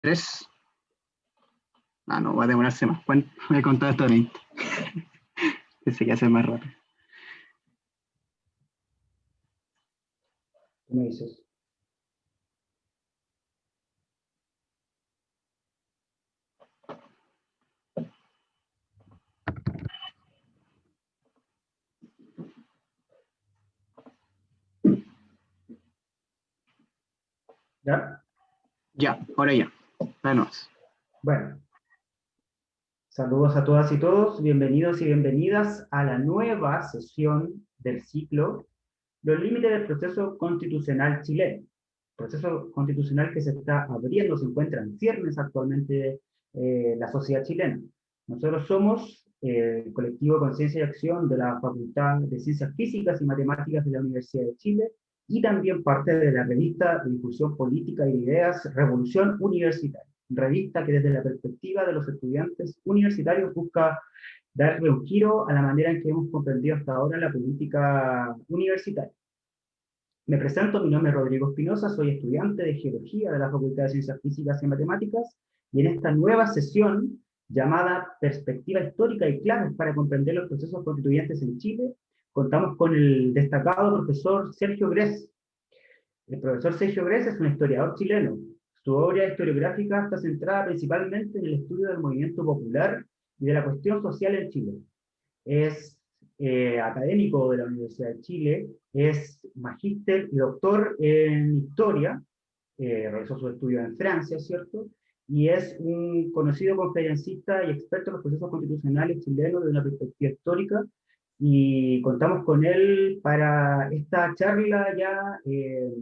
Tres. Ah, no, va a demorarse más. Bueno, voy a contar hasta 20. Pensé que hace más rápido. ¿Qué me dices? ¿Ya? Ya, ahora ya. Vámonos. Bueno, saludos a todas y todos, bienvenidos y bienvenidas a la nueva sesión del ciclo Los límites del proceso constitucional chileno. Proceso constitucional que se está abriendo, se encuentra en ciernes actualmente la sociedad chilena. Nosotros somos el colectivo Conciencia y Acción de la Facultad de Ciencias Físicas y Matemáticas de la Universidad de Chile y también parte de la revista de difusión política y de ideas Revolución Universitaria, revista que desde la perspectiva de los estudiantes universitarios busca darle un giro a la manera en que hemos comprendido hasta ahora la política universitaria. Me presento, mi nombre es Rodrigo Espinosa, soy estudiante de Geología de la Facultad de Ciencias Físicas y Matemáticas, y en esta nueva sesión llamada Perspectiva Histórica y Claves para comprender los procesos constituyentes en Chile, contamos con el destacado profesor Sergio Grez. El profesor Sergio Grez es un historiador chileno. Su obra historiográfica está centrada principalmente en el estudio del movimiento popular y de la cuestión social en Chile. Es académico de la Universidad de Chile, es magíster y doctor en historia, realizó sus estudios en Francia, ¿cierto? Y es un conocido conferencista y experto en los procesos constitucionales chilenos desde una perspectiva histórica, y contamos con él para esta charla ya, de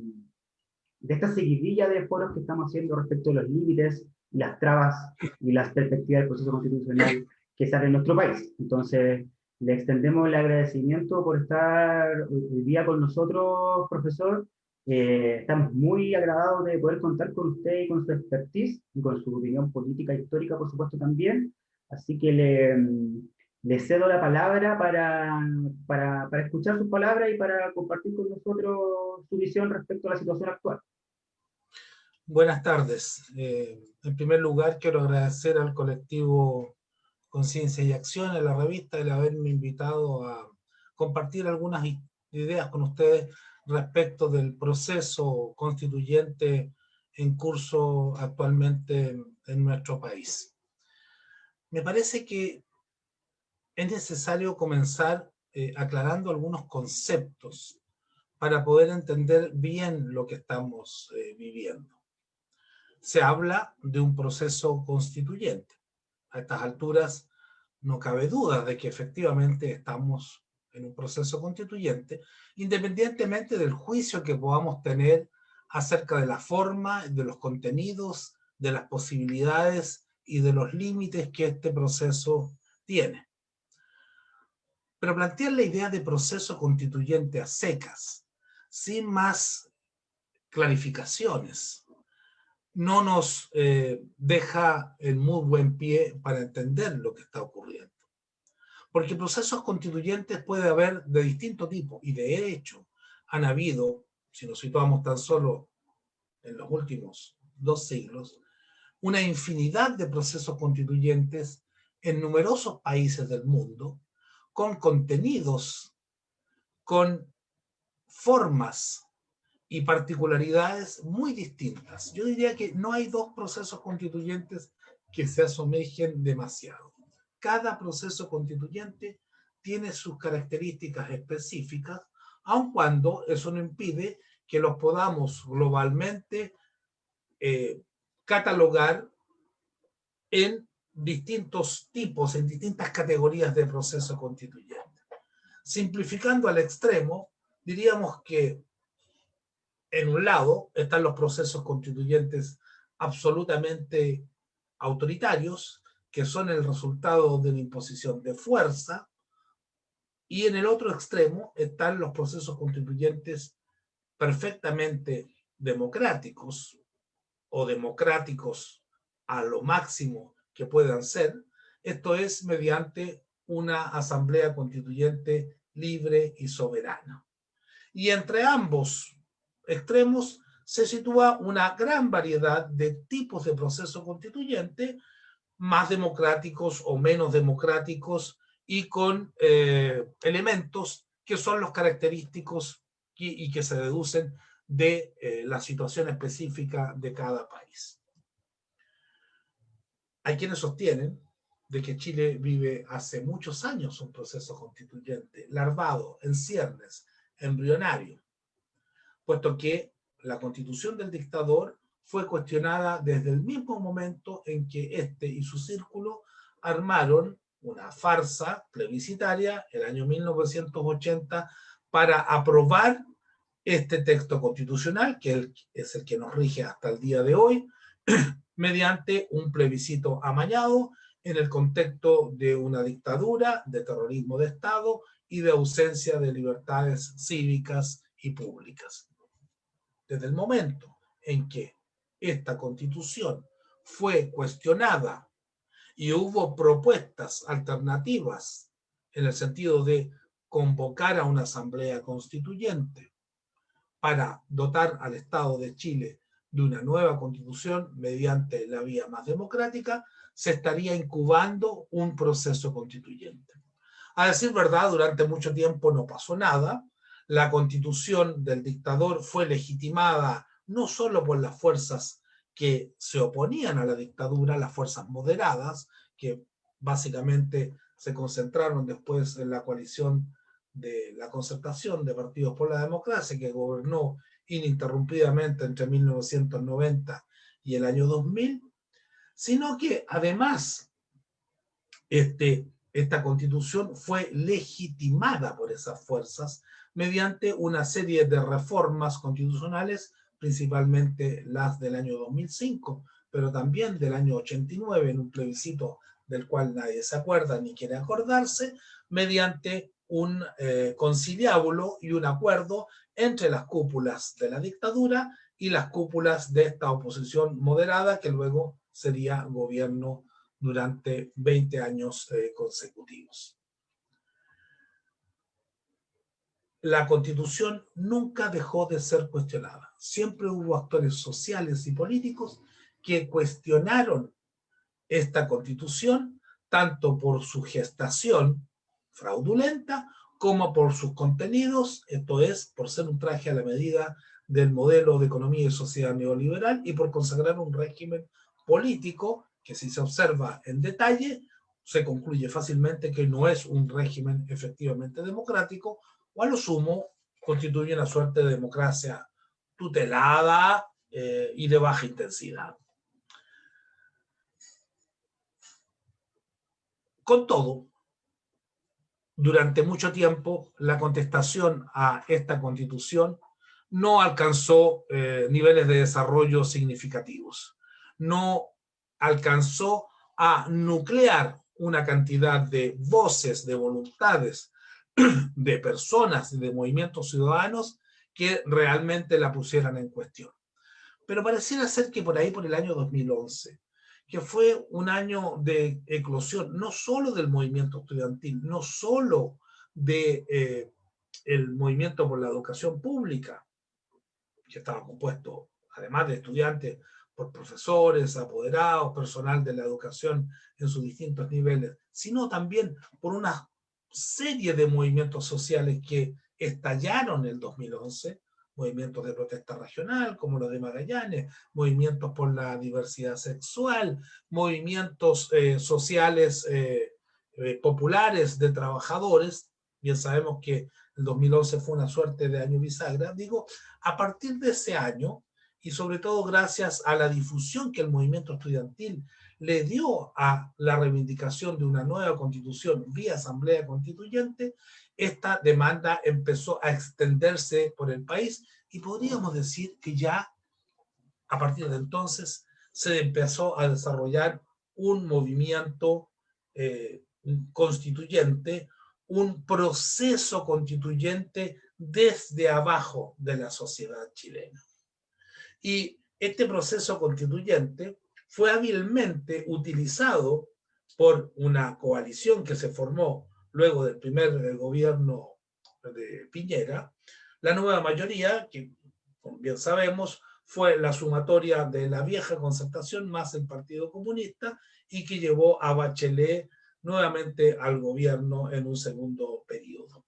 esta seguidilla de foros que estamos haciendo respecto a los límites, las trabas y las perspectivas del proceso constitucional que sale en nuestro país. Entonces, le extendemos el agradecimiento por estar hoy día con nosotros, profesor. Estamos muy agradados de poder contar con usted y con su expertise y con su opinión política e histórica, por supuesto, también. Así que le cedo la palabra para escuchar sus palabras y para compartir con nosotros su visión respecto a la situación actual. Buenas tardes. En primer lugar, quiero agradecer al colectivo Conciencia y Acción, a la revista, el haberme invitado a compartir algunas ideas con ustedes respecto del proceso constituyente en curso actualmente en nuestro país. Me parece que es necesario comenzar aclarando algunos conceptos para poder entender bien lo que estamos viviendo. Se habla de un proceso constituyente. A estas alturas no cabe duda de que efectivamente estamos en un proceso constituyente, independientemente del juicio que podamos tener acerca de la forma, de los contenidos, de las posibilidades y de los límites que este proceso tiene. Pero plantear la idea de proceso constituyente a secas, sin más clarificaciones, no nos deja en muy buen pie para entender lo que está ocurriendo. Porque procesos constituyentes puede haber de distinto tipo, y de hecho han habido, si nos situamos tan solo en los últimos 2 siglos, una infinidad de procesos constituyentes en numerosos países del mundo, con contenidos, con formas y particularidades muy distintas. Yo diría que no hay 2 procesos constituyentes que se asemejen demasiado. Cada proceso constituyente tiene sus características específicas, aun cuando eso no impide que los podamos globalmente catalogar en distintos tipos, en distintas categorías de proceso constituyente. Simplificando al extremo, diríamos que en un lado están los procesos constituyentes absolutamente autoritarios, que son el resultado de una imposición de fuerza, y en el otro extremo están los procesos constituyentes perfectamente democráticos, o democráticos a lo máximo que puedan ser, esto es mediante una asamblea constituyente libre y soberana. Y entre ambos extremos se sitúa una gran variedad de tipos de proceso constituyente, más democráticos o menos democráticos, y con elementos que son los característicos y que se deducen de la situación específica de cada país. Hay quienes sostienen de que Chile vive hace muchos años un proceso constituyente larvado, en ciernes, embrionario, puesto que la constitución del dictador fue cuestionada desde el mismo momento en que éste y su círculo armaron una farsa plebiscitaria el año 1980 para aprobar este texto constitucional, que es el que nos rige hasta el día de hoy, mediante un plebiscito amañado en el contexto de una dictadura, de terrorismo de Estado y de ausencia de libertades cívicas y públicas. Desde el momento en que esta constitución fue cuestionada y hubo propuestas alternativas en el sentido de convocar a una asamblea constituyente para dotar al Estado de Chile de una nueva constitución mediante la vía más democrática, se estaría incubando un proceso constituyente. A decir verdad, durante mucho tiempo no pasó nada. La constitución del dictador fue legitimada no solo por las fuerzas que se oponían a la dictadura, las fuerzas moderadas, que básicamente se concentraron después en la coalición de la concertación de partidos por la democracia, que gobernó ininterrumpidamente entre 1990 y el año 2000, sino que además esta constitución fue legitimada por esas fuerzas mediante una serie de reformas constitucionales, principalmente las del año 2005, pero también del año 89, en un plebiscito del cual nadie se acuerda ni quiere acordarse, mediante un conciliábulo y un acuerdo entre las cúpulas de la dictadura y las cúpulas de esta oposición moderada, que luego sería gobierno durante 20 años consecutivos. La Constitución nunca dejó de ser cuestionada. Siempre hubo actores sociales y políticos que cuestionaron esta Constitución, tanto por su gestación fraudulenta como por sus contenidos, esto es, por ser un traje a la medida del modelo de economía y sociedad neoliberal y por consagrar un régimen político que, si se observa en detalle, se concluye fácilmente que no es un régimen efectivamente democrático, o a lo sumo constituye una suerte de democracia tutelada y de baja intensidad. Con todo, durante mucho tiempo la contestación a esta constitución no alcanzó niveles de desarrollo significativos. No alcanzó a nuclear una cantidad de voces, de voluntades, de personas y de movimientos ciudadanos que realmente la pusieran en cuestión. Pero pareciera ser que por ahí, por el año 2011, que fue un año de eclosión, no solo del movimiento estudiantil, no solo de el movimiento por la educación pública, que estaba compuesto, además de estudiantes, por profesores, apoderados, personal de la educación en sus distintos niveles, sino también por una serie de movimientos sociales que estallaron en el 2011, movimientos de protesta regional, como los de Magallanes, movimientos por la diversidad sexual, movimientos sociales populares de trabajadores. Bien sabemos que el 2011 fue una suerte de año bisagra. Digo, a partir de ese año, y sobre todo gracias a la difusión que el movimiento estudiantil le dio a la reivindicación de una nueva constitución vía asamblea constituyente, esta demanda empezó a extenderse por el país y podríamos decir que ya a partir de entonces se empezó a desarrollar un movimiento constituyente, un proceso constituyente desde abajo de la sociedad chilena. Y este proceso constituyente fue hábilmente utilizado por una coalición que se formó luego del primer gobierno de Piñera, la nueva mayoría, que como bien sabemos, fue la sumatoria de la vieja concertación más el Partido Comunista y que llevó a Bachelet nuevamente al gobierno en un segundo periodo.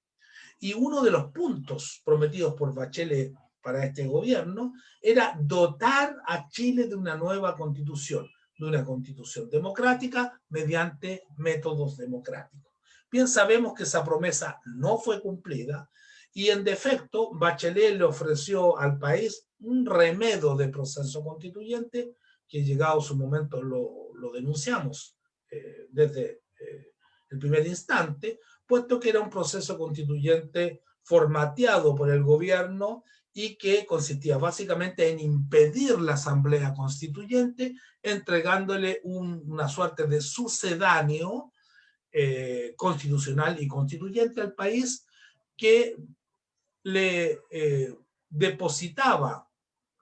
Y uno de los puntos prometidos por Bachelet para este gobierno era dotar a Chile de una nueva constitución, de una constitución democrática mediante métodos democráticos. Bien sabemos que esa promesa no fue cumplida y en defecto Bachelet le ofreció al país un remedio de proceso constituyente que llegado su momento lo denunciamos desde el primer instante, puesto que era un proceso constituyente formateado por el gobierno y que consistía básicamente en impedir la Asamblea Constituyente, entregándole una suerte de sucedáneo constitucional y constituyente al país que le depositaba,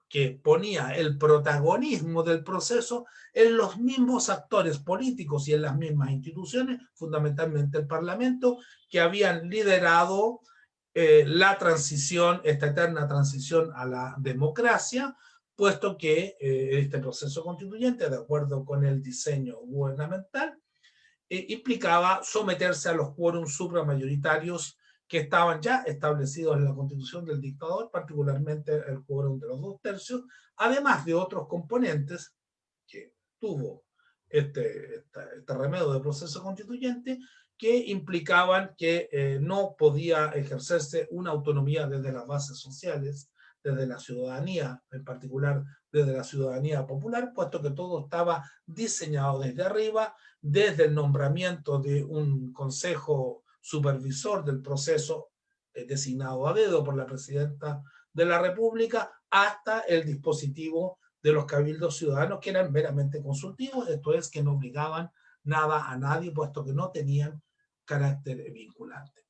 que ponía el protagonismo del proceso en los mismos actores políticos y en las mismas instituciones, fundamentalmente el Parlamento, que habían liderado la transición, esta eterna transición a la democracia, puesto que este proceso constituyente, de acuerdo con el diseño gubernamental, implicaba someterse a los quórums supramayoritarios que estaban ya establecidos en la constitución del dictador, particularmente el quórum de los 2/3, además de otros componentes que tuvo este remedio de proceso constituyente, que implicaban que no podía ejercerse una autonomía desde las bases sociales, desde la ciudadanía, en particular desde la ciudadanía popular, puesto que todo estaba diseñado desde arriba, desde el nombramiento de un consejo supervisor del proceso designado a dedo por la presidenta de la República, hasta el dispositivo de los cabildos ciudadanos, que eran meramente consultivos, esto es, que no obligaban nada a nadie, puesto que no tenían carácter vinculante.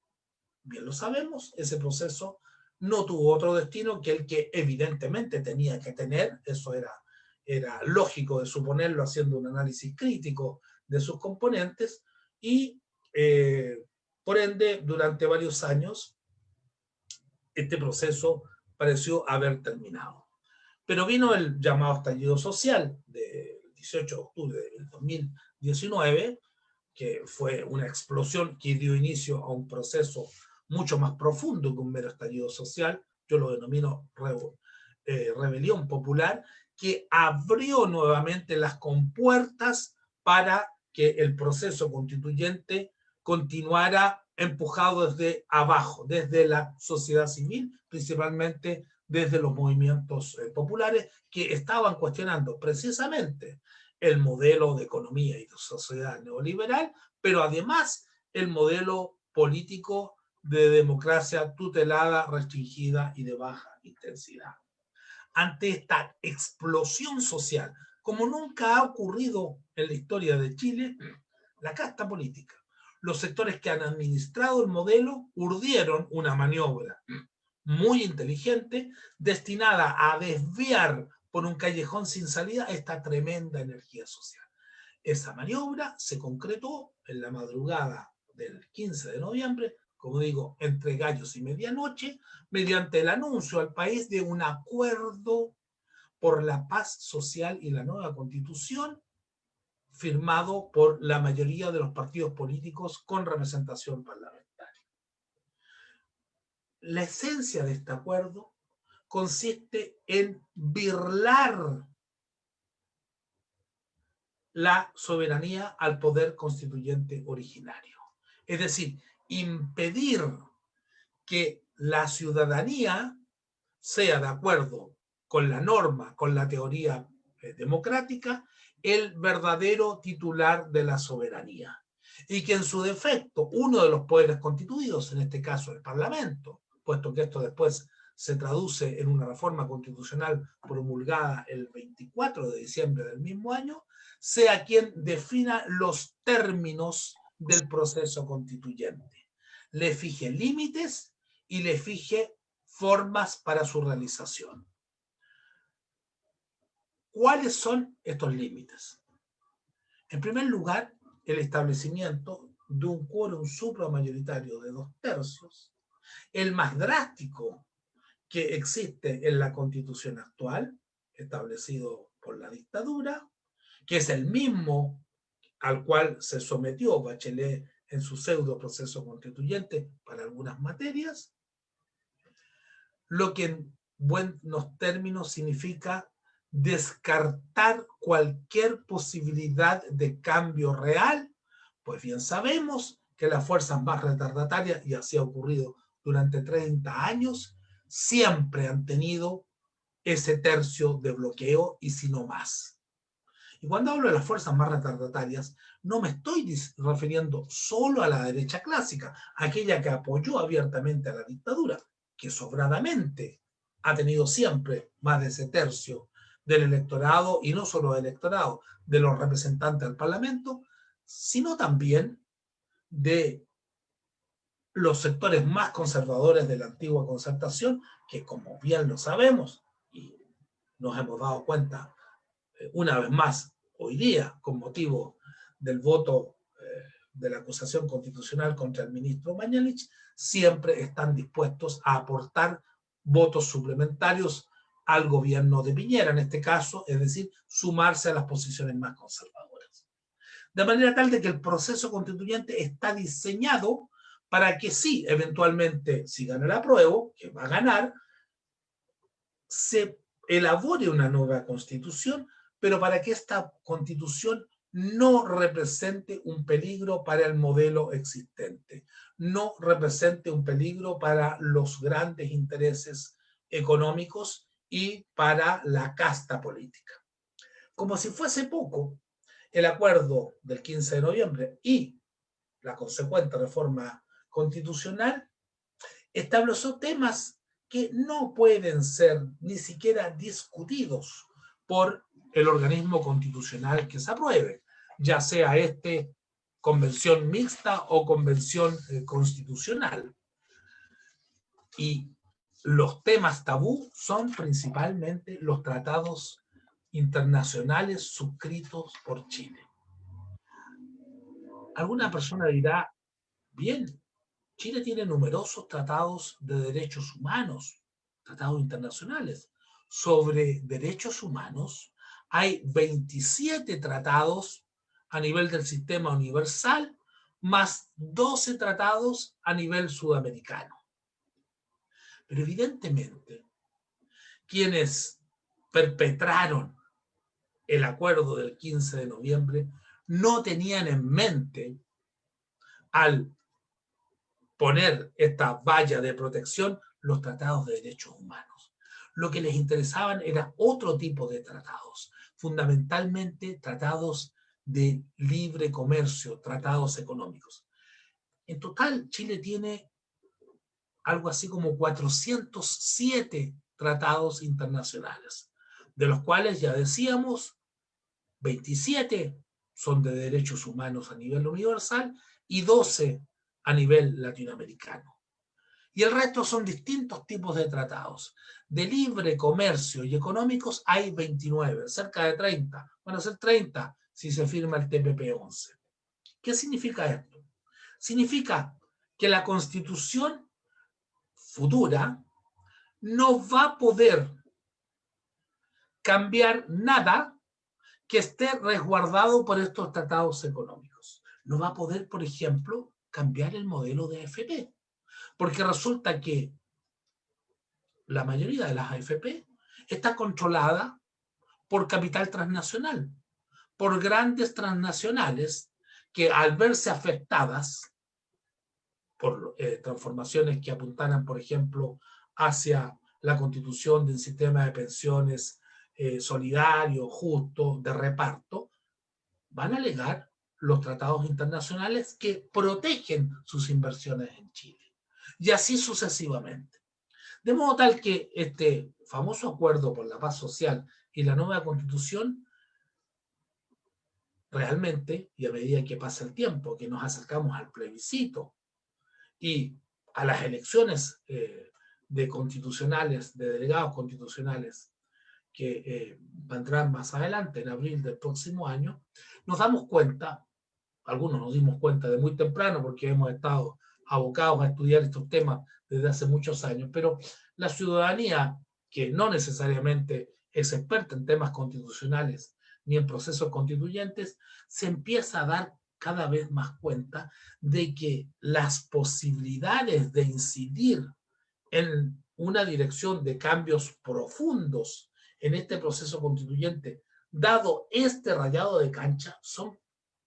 Bien lo sabemos, ese proceso no tuvo otro destino que el que evidentemente tenía que tener, eso era lógico de suponerlo haciendo un análisis crítico de sus componentes, y por ende, durante varios años, este proceso pareció haber terminado. Pero vino el llamado estallido social del 18 de octubre del 2019, que fue una explosión que dio inicio a un proceso mucho más profundo que un mero estallido social, yo lo denomino rebelión popular, que abrió nuevamente las compuertas para que el proceso constituyente continuara empujado desde abajo, desde la sociedad civil, principalmente desde los movimientos populares, que estaban cuestionando precisamente el modelo de economía y de sociedad neoliberal, pero además el modelo político de democracia tutelada, restringida y de baja intensidad. Ante esta explosión social, como nunca ha ocurrido en la historia de Chile, la casta política, los sectores que han administrado el modelo, urdieron una maniobra muy inteligente destinada a desviar por un callejón sin salida esta tremenda energía social. Esa maniobra se concretó en la madrugada del 15 de noviembre, como digo, entre gallos y medianoche, mediante el anuncio al país de un acuerdo por la paz social y la nueva constitución, firmado por la mayoría de los partidos políticos con representación parlamentaria. La esencia de este acuerdo consiste en birlar la soberanía al poder constituyente originario. Es decir, impedir que la ciudadanía sea, de acuerdo con la norma, con la teoría democrática, el verdadero titular de la soberanía. Y que en su defecto, uno de los poderes constituidos, en este caso el Parlamento, puesto que esto después se traduce en una reforma constitucional promulgada el 24 de diciembre del mismo año, sea quien defina los términos del proceso constituyente, le fije límites y le fije formas para su realización. ¿Cuáles son estos límites? En primer lugar, el establecimiento de un quórum supramayoritario de 2/3, el más drástico que existe en la Constitución actual, establecido por la dictadura, que es el mismo al cual se sometió Bachelet en su pseudo proceso constituyente para algunas materias, lo que en buenos términos significa descartar cualquier posibilidad de cambio real, pues bien sabemos que las fuerzas más retardatarias, y así ha ocurrido durante 30 años, siempre han tenido ese tercio de bloqueo y si no más. Y cuando hablo de las fuerzas más retardatarias, no me estoy refiriendo solo a la derecha clásica, aquella que apoyó abiertamente a la dictadura, que sobradamente ha tenido siempre más de ese tercio del electorado, y no solo del electorado, de los representantes del Parlamento, sino también de los sectores más conservadores de la antigua concertación, que como bien lo sabemos, y nos hemos dado cuenta una vez más hoy día, con motivo del voto de la acusación constitucional contra el ministro Mañalich, siempre están dispuestos a aportar votos suplementarios al gobierno de Piñera, en este caso, es decir, sumarse a las posiciones más conservadoras. De manera tal de que el proceso constituyente está diseñado para que sí, eventualmente, si gana el apruebo, que va a ganar, se elabore una nueva constitución, pero para que esta constitución no represente un peligro para el modelo existente, no represente un peligro para los grandes intereses económicos y para la casta política. Como si fuese poco, el acuerdo del 15 de noviembre y la consecuente reforma constitucional estableció temas que no pueden ser ni siquiera discutidos por el organismo constitucional que se apruebe, ya sea convención mixta o convención constitucional. Y los temas tabú son principalmente los tratados internacionales suscritos por Chile. Alguna persona dirá, bien, Chile tiene numerosos tratados de derechos humanos, tratados internacionales. Sobre derechos humanos hay 27 tratados a nivel del sistema universal, más 12 tratados a nivel sudamericano. Pero evidentemente, quienes perpetraron el acuerdo del 15 de noviembre no tenían en mente, al poner esta valla de protección, los tratados de derechos humanos. Lo que les interesaban era otro tipo de tratados, fundamentalmente tratados de libre comercio, tratados económicos. En total, Chile tiene algo así como 407 tratados internacionales, de los cuales ya decíamos, 27 son de derechos humanos a nivel universal y 12 a nivel latinoamericano. Y el resto son distintos tipos de tratados. De libre comercio y económicos hay 29, cerca de 30. Van a ser 30 si se firma el TPP-11. ¿Qué significa esto? Significa que la Constitución futura no va a poder cambiar nada que esté resguardado por estos tratados económicos. No va a poder, por ejemplo, cambiar el modelo de AFP, porque resulta que la mayoría de las AFP está controlada por capital transnacional, por grandes transnacionales que al verse afectadas por transformaciones que apuntaran, por ejemplo, hacia la constitución de un sistema de pensiones solidario, justo, de reparto, van a alegar los tratados internacionales que protegen sus inversiones en Chile. Y así sucesivamente. De modo tal que este famoso acuerdo por la paz social y la nueva constitución, realmente, y a medida que pasa el tiempo, que nos acercamos al plebiscito y a las elecciones de constitucionales, de delegados constitucionales, que vendrán más adelante, en abril del próximo año, nos damos cuenta, algunos nos dimos cuenta de muy temprano porque hemos estado abocados a estudiar estos temas desde hace muchos años, pero la ciudadanía, que no necesariamente es experta en temas constitucionales ni en procesos constituyentes, se empieza a dar cada vez más cuenta de que las posibilidades de incidir en una dirección de cambios profundos en este proceso constituyente, dado este rayado de cancha, son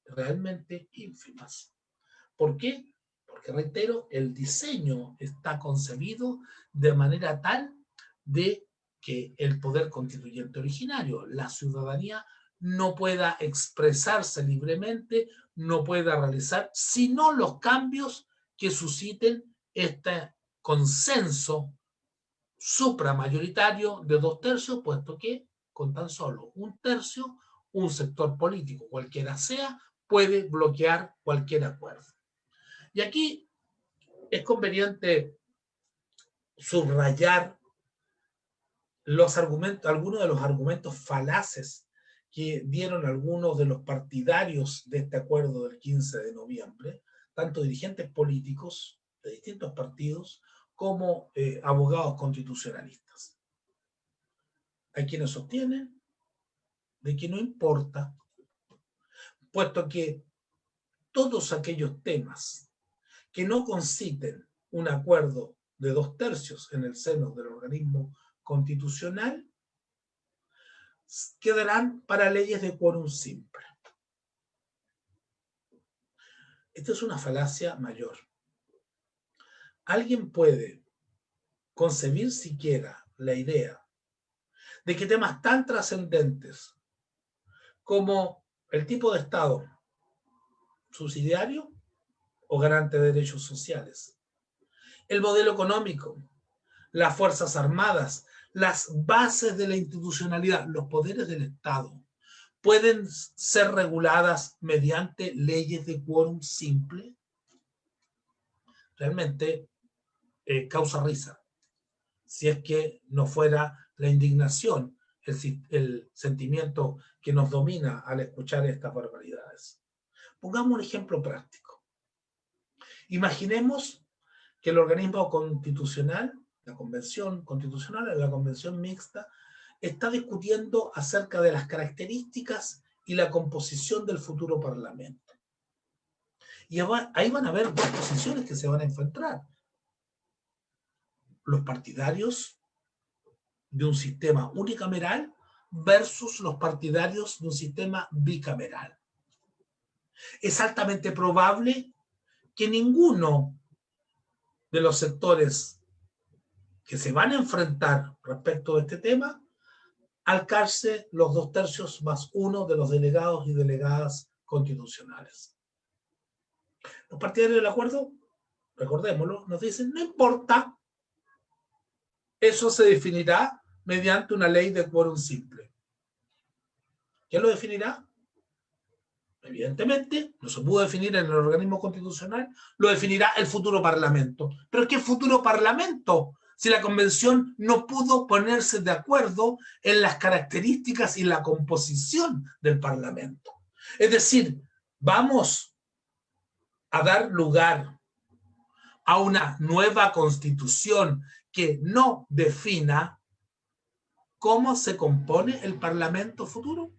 realmente ínfimas. ¿Por qué? Porque, reitero, el diseño está concebido de manera tal de que el poder constituyente originario, la ciudadanía, no pueda expresarse libremente, no pueda realizar, sino los cambios que susciten este consenso supramayoritario de 2/3, puesto que con tan solo 1/3, un sector político, cualquiera sea, puede bloquear cualquier acuerdo. Y aquí es conveniente subrayar los argumentos, algunos de los argumentos falaces que dieron algunos de los partidarios de este acuerdo del 15 de noviembre, tanto dirigentes políticos de distintos partidos como abogados constitucionalistas. Hay quienes sostienen de que no importa, puesto que todos aquellos temas que no conciten un acuerdo de 2/3 en el seno del organismo constitucional quedarán para leyes de quórum simple. Esta es una falacia mayor. ¿Alguien puede concebir siquiera la idea de que temas tan trascendentes como el tipo de Estado subsidiario o garante de derechos sociales, el modelo económico, las Fuerzas Armadas, las bases de la institucionalidad, los poderes del Estado, pueden ser reguladas mediante leyes de quórum simple? Realmente causa risa, si es que no fuera la indignación, el sentimiento que nos domina al escuchar estas barbaridades. Pongamos un ejemplo práctico. Imaginemos que el organismo constitucional, la Convención Constitucional, la Convención Mixta, está discutiendo acerca de las características y la composición del futuro Parlamento. Y ahí van a haber dos posiciones que se van a enfrentar. Los partidarios de un sistema unicameral versus los partidarios de un sistema bicameral. Es altamente probable que ninguno de los sectores que se van a enfrentar respecto a este tema alcance los 2/3 más 1 de los delegados y delegadas constitucionales. Los partidarios del acuerdo, recordémoslo, nos dicen, no importa, eso se definirá mediante una ley de quórum simple. ¿Quién lo definirá? Evidentemente, no se pudo definir en el organismo constitucional, lo definirá el futuro Parlamento. ¿Pero qué futuro Parlamento? Si la Convención no pudo ponerse de acuerdo en las características y la composición del Parlamento. Es decir, vamos a dar lugar a una nueva Constitución que no defina cómo se compone el Parlamento futuro.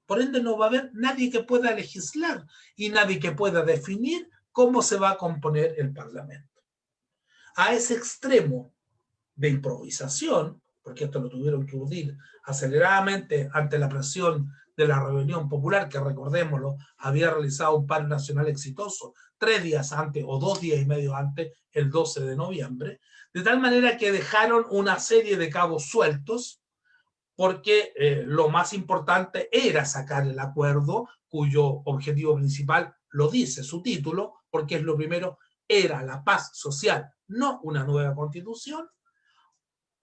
Por ende, no va a haber nadie que pueda legislar y nadie que pueda definir cómo se va a componer el Parlamento. A ese extremo de improvisación, porque esto lo tuvieron que urdir aceleradamente ante la presión de la rebelión popular, que recordémoslo, había realizado un paro nacional exitoso 3 días antes o 2 días y medio antes, el 12 de noviembre, de tal manera que dejaron una serie de cabos sueltos, porque lo más importante era sacar el acuerdo, cuyo objetivo principal lo dice su título, porque es lo primero, era la paz social, no una nueva constitución,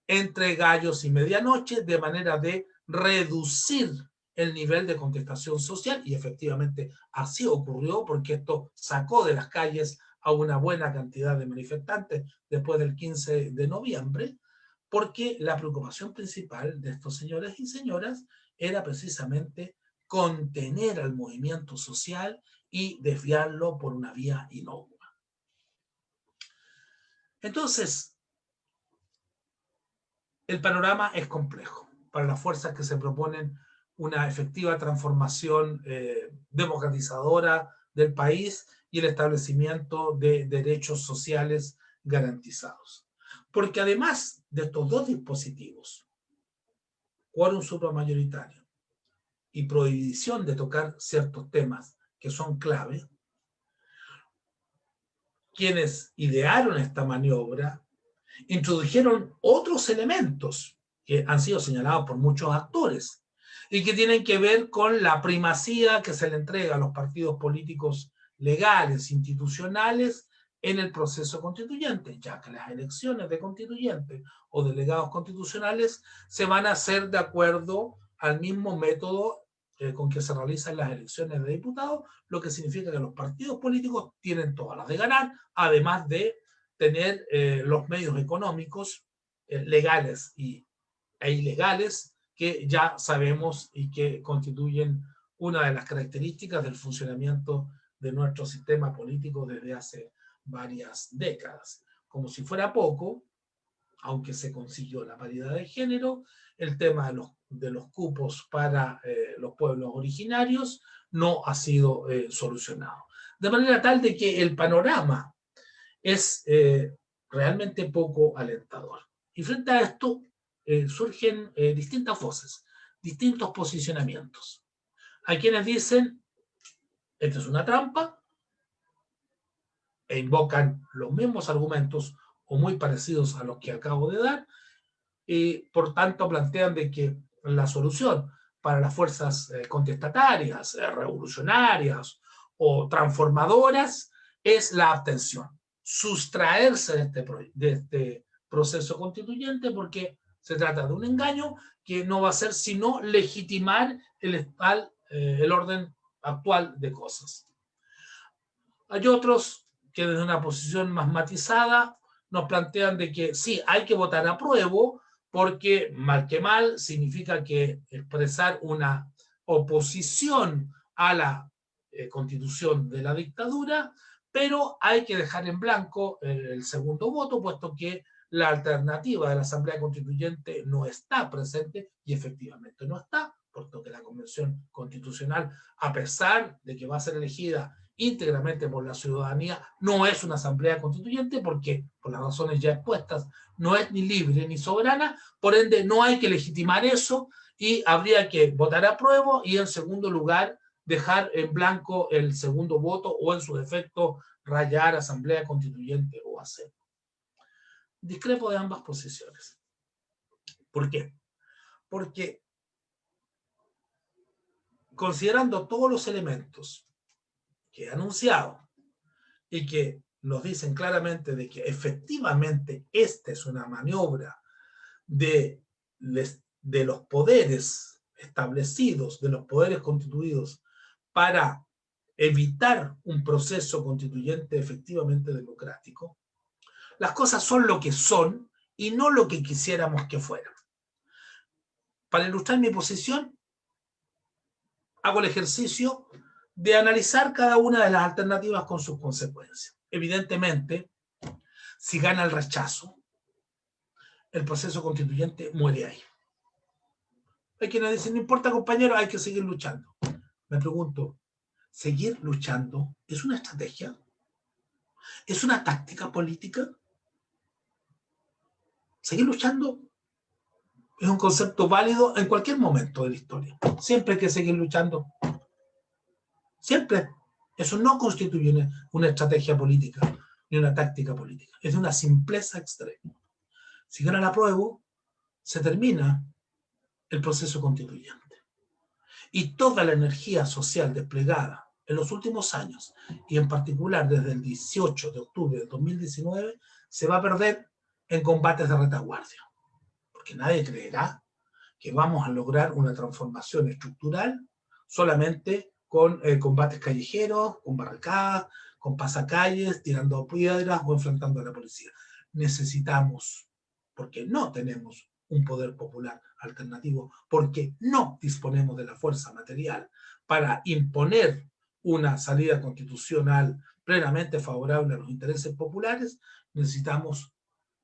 entre gallos y medianoche, de manera de reducir el nivel de contestación social, y efectivamente así ocurrió, porque esto sacó de las calles a una buena cantidad de manifestantes después del 15 de noviembre, porque la preocupación principal de estos señores y señoras era precisamente contener al movimiento social y desviarlo por una vía inocua. Entonces, el panorama es complejo. para las fuerzas que se proponen una efectiva transformación democratizadora del país y el establecimiento de derechos sociales garantizados. Porque además de estos dos dispositivos, quórum supramayoritario y prohibición de tocar ciertos temas que son clave, quienes idearon esta maniobra introdujeron otros elementos que han sido señalados por muchos actores y que tienen que ver con la primacía que se le entrega a los partidos políticos legales, institucionales, en el proceso constituyente, ya que las elecciones de constituyentes o delegados constitucionales se van a hacer de acuerdo al mismo método con que se realizan las elecciones de diputados, lo que significa que los partidos políticos tienen todas las de ganar, además de tener los medios económicos legales e ilegales que ya sabemos y que constituyen una de las características del funcionamiento de nuestro sistema político desde hace varias décadas. Como si fuera poco, aunque se consiguió la paridad de género, el tema de los cupos para los pueblos originarios no ha sido solucionado. De manera tal de que el panorama es realmente poco alentador. Y frente a esto surgen distintas voces, distintos posicionamientos. Hay quienes dicen, esto es una trampa, e invocan los mismos argumentos o muy parecidos a los que acabo de dar, y por tanto plantean de que la solución para las fuerzas contestatarias, revolucionarias o transformadoras es la abstención, sustraerse de este proceso constituyente, porque se trata de un engaño que no va a ser sino legitimar el orden actual de cosas. Hay otros que desde una posición más matizada nos plantean de que sí, hay que votar a prueba, porque mal que mal significa que expresar una oposición a la constitución de la dictadura, pero hay que dejar en blanco el segundo voto, puesto que la alternativa de la Asamblea Constituyente no está presente, y efectivamente no está, puesto que la Convención Constitucional, a pesar de que va a ser elegida íntegramente por la ciudadanía, no es una asamblea constituyente, porque por las razones ya expuestas no es ni libre ni soberana, por ende no hay que legitimar eso y habría que votar a prueba y en segundo lugar dejar en blanco el segundo voto o en su defecto rayar asamblea constituyente o hacer. Discrepo de ambas posiciones. ¿Por qué? Porque considerando todos los elementos que he anunciado y que nos dicen claramente de que efectivamente esta es una maniobra de los poderes establecidos, de los poderes constituidos, para evitar un proceso constituyente efectivamente democrático, las cosas son lo que son y no lo que quisiéramos que fueran. Para ilustrar mi posición, hago el ejercicio de analizar cada una de las alternativas con sus consecuencias. Evidentemente, si gana el rechazo, el proceso constituyente muere ahí. Hay quienes dicen, no importa, compañero, hay que seguir luchando. Me pregunto, ¿seguir luchando es una estrategia? ¿Es una táctica política? Seguir luchando es un concepto válido en cualquier momento de la historia. Siempre hay que seguir luchando. Siempre. Eso no constituye una estrategia política ni una táctica política. Es de una simpleza extrema. Si gana la prueba, se termina el proceso constituyente. Y toda la energía social desplegada en los últimos años, y en particular desde el 18 de octubre del 2019, se va a perder en combates de retaguardia. Porque nadie creerá que vamos a lograr una transformación estructural solamente con combates callejeros, con barricadas, con pasacalles, tirando piedras o enfrentando a la policía. Necesitamos, porque no tenemos un poder popular alternativo, porque no disponemos de la fuerza material para imponer una salida constitucional plenamente favorable a los intereses populares, necesitamos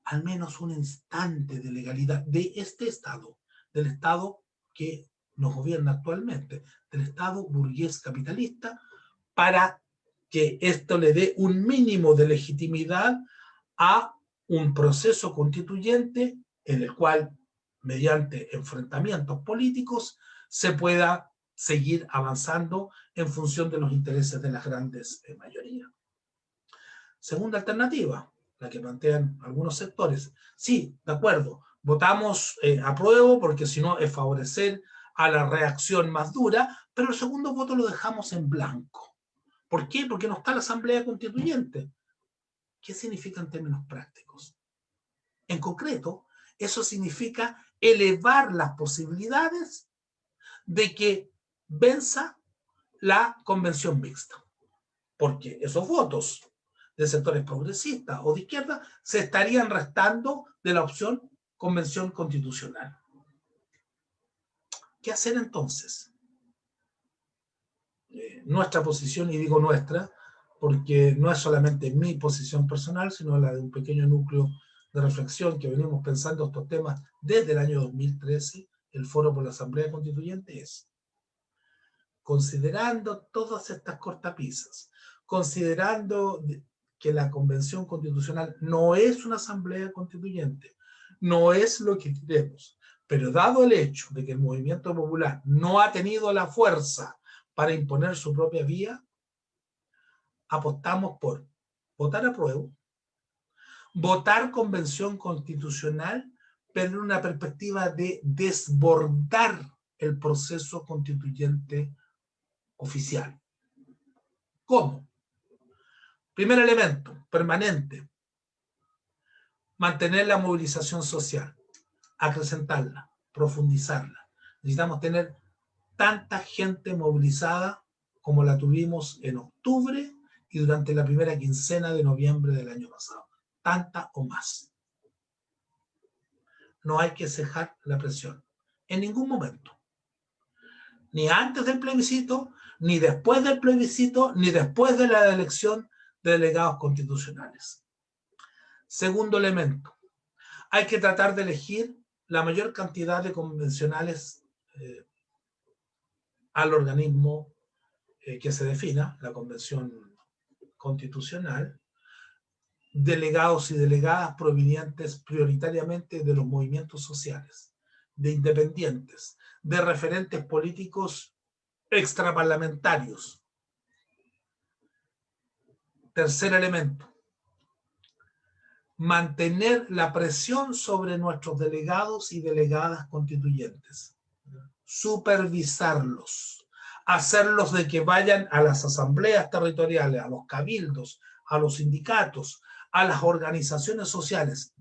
al menos un instante de legalidad de este Estado, del Estado que nos gobierna actualmente, del Estado burgués capitalista, para que esto le dé un mínimo de legitimidad a un proceso constituyente en el cual, mediante enfrentamientos políticos, se pueda seguir avanzando en función de los intereses de las grandes mayorías. Segunda alternativa, la que plantean algunos sectores. Sí, de acuerdo, votamos apruebo porque si no es favorecer a la reacción más dura, pero el segundo voto lo dejamos en blanco. ¿Por qué? Porque no está la Asamblea Constituyente. ¿Qué significa en términos prácticos? En concreto, eso significa elevar las posibilidades de que venza la convención mixta. Porque esos votos de sectores progresistas o de izquierda se estarían restando de la opción convención constitucional. ¿Qué hacer entonces? Nuestra posición, y digo nuestra, porque no es solamente mi posición personal, sino la de un pequeño núcleo de reflexión que venimos pensando estos temas desde el año 2013, el Foro por la Asamblea Constituyente, es, considerando todas estas cortapisas, considerando que la Convención Constitucional no es una Asamblea Constituyente, no es lo que queremos, pero dado el hecho de que el movimiento popular no ha tenido la fuerza para imponer su propia vía, apostamos por votar apruebo, votar convención constitucional, pero en una perspectiva de desbordar el proceso constituyente oficial. ¿Cómo? Primer elemento, permanente. Mantener la movilización social, acrecentarla, profundizarla. Necesitamos tener tanta gente movilizada como la tuvimos en octubre y durante la primera quincena de noviembre del año pasado. Tanta o más. No hay que cejar la presión en ningún momento. Ni antes del plebiscito, ni después del plebiscito, ni después de la elección de delegados constitucionales. Segundo elemento, hay que tratar de elegir la mayor cantidad de convencionales al organismo que se defina, la Convención Constitucional, delegados y delegadas provenientes prioritariamente de los movimientos sociales, de independientes, de referentes políticos extraparlamentarios. Tercer elemento, mantener la presión sobre nuestros delegados y delegadas constituyentes, supervisarlos, hacerlos de que vayan a las asambleas territoriales, a los cabildos, a los sindicatos, a las organizaciones sociales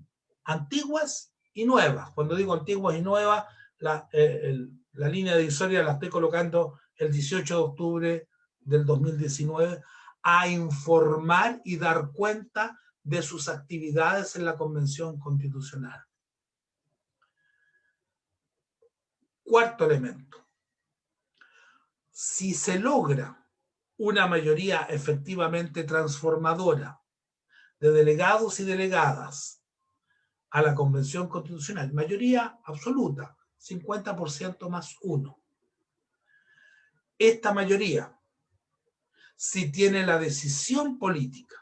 antiguas y nuevas. Cuando digo antiguas y nuevas, la línea divisoria la estoy colocando el 18 de octubre del 2019, a informar y dar cuenta de sus actividades en la Convención Constitucional. Cuarto elemento. Si se logra una mayoría efectivamente transformadora de delegados y delegadas a la Convención Constitucional, mayoría absoluta, 50% más 1. Esta mayoría, si tiene la decisión política,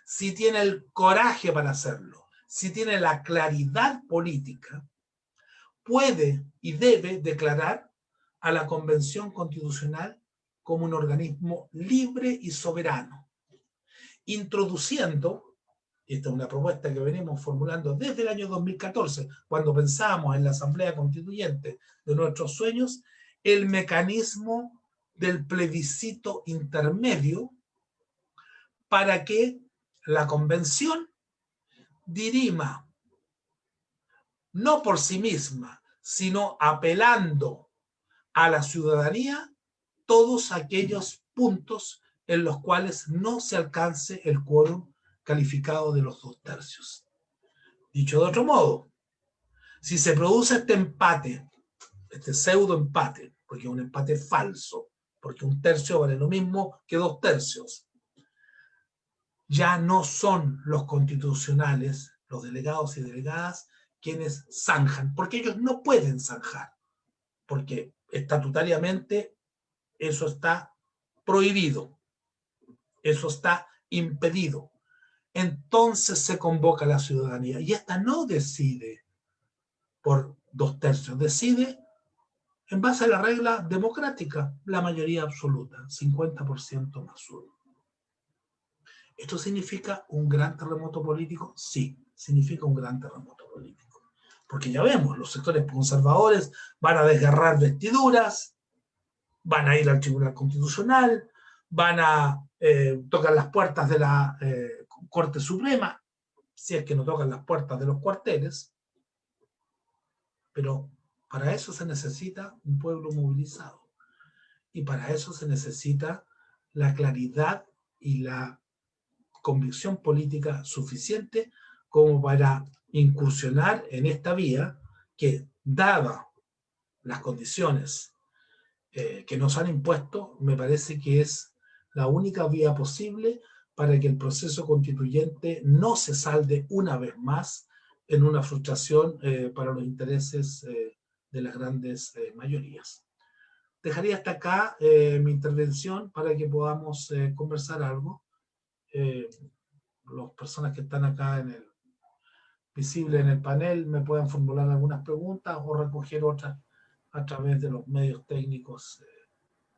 si tiene el coraje para hacerlo, si tiene la claridad política, puede y debe declarar a la Convención Constitucional como un organismo libre y soberano, introduciendo, y esta es una propuesta que venimos formulando desde el año 2014, cuando pensábamos en la Asamblea Constituyente de nuestros sueños, el mecanismo del plebiscito intermedio para que la Convención dirima, no por sí misma, sino apelando a la ciudadanía, todos aquellos puntos en los cuales no se alcance el quórum calificado de los 2/3. Dicho de otro modo, si se produce este empate, este pseudo empate, porque es un empate falso, porque 1/3 vale lo mismo que 2/3, ya no son los constitucionales, los delegados y delegadas, quienes zanjan, porque ellos no pueden zanjar, porque estatutariamente eso está prohibido, eso está impedido. Entonces se convoca a la ciudadanía y esta no decide por 2/3, decide en base a la regla democrática, la mayoría absoluta, 50% más 1. ¿Esto significa un gran terremoto político? Sí, significa un gran terremoto político. Porque ya vemos, los sectores conservadores van a desgarrar vestiduras, van a ir al Tribunal Constitucional, van a tocar las puertas de la Corte Suprema, si es que no tocan las puertas de los cuarteles, pero para eso se necesita un pueblo movilizado y para eso se necesita la claridad y la convicción política suficiente como para incursionar en esta vía que, dada las condiciones que nos han impuesto, me parece que es la única vía posible para que el proceso constituyente no se salde una vez más en una frustración para los intereses de las grandes mayorías. Dejaría hasta acá mi intervención para que podamos conversar algo. Las personas que están acá visibles en el panel me puedan formular algunas preguntas o recoger otras a través de los medios técnicos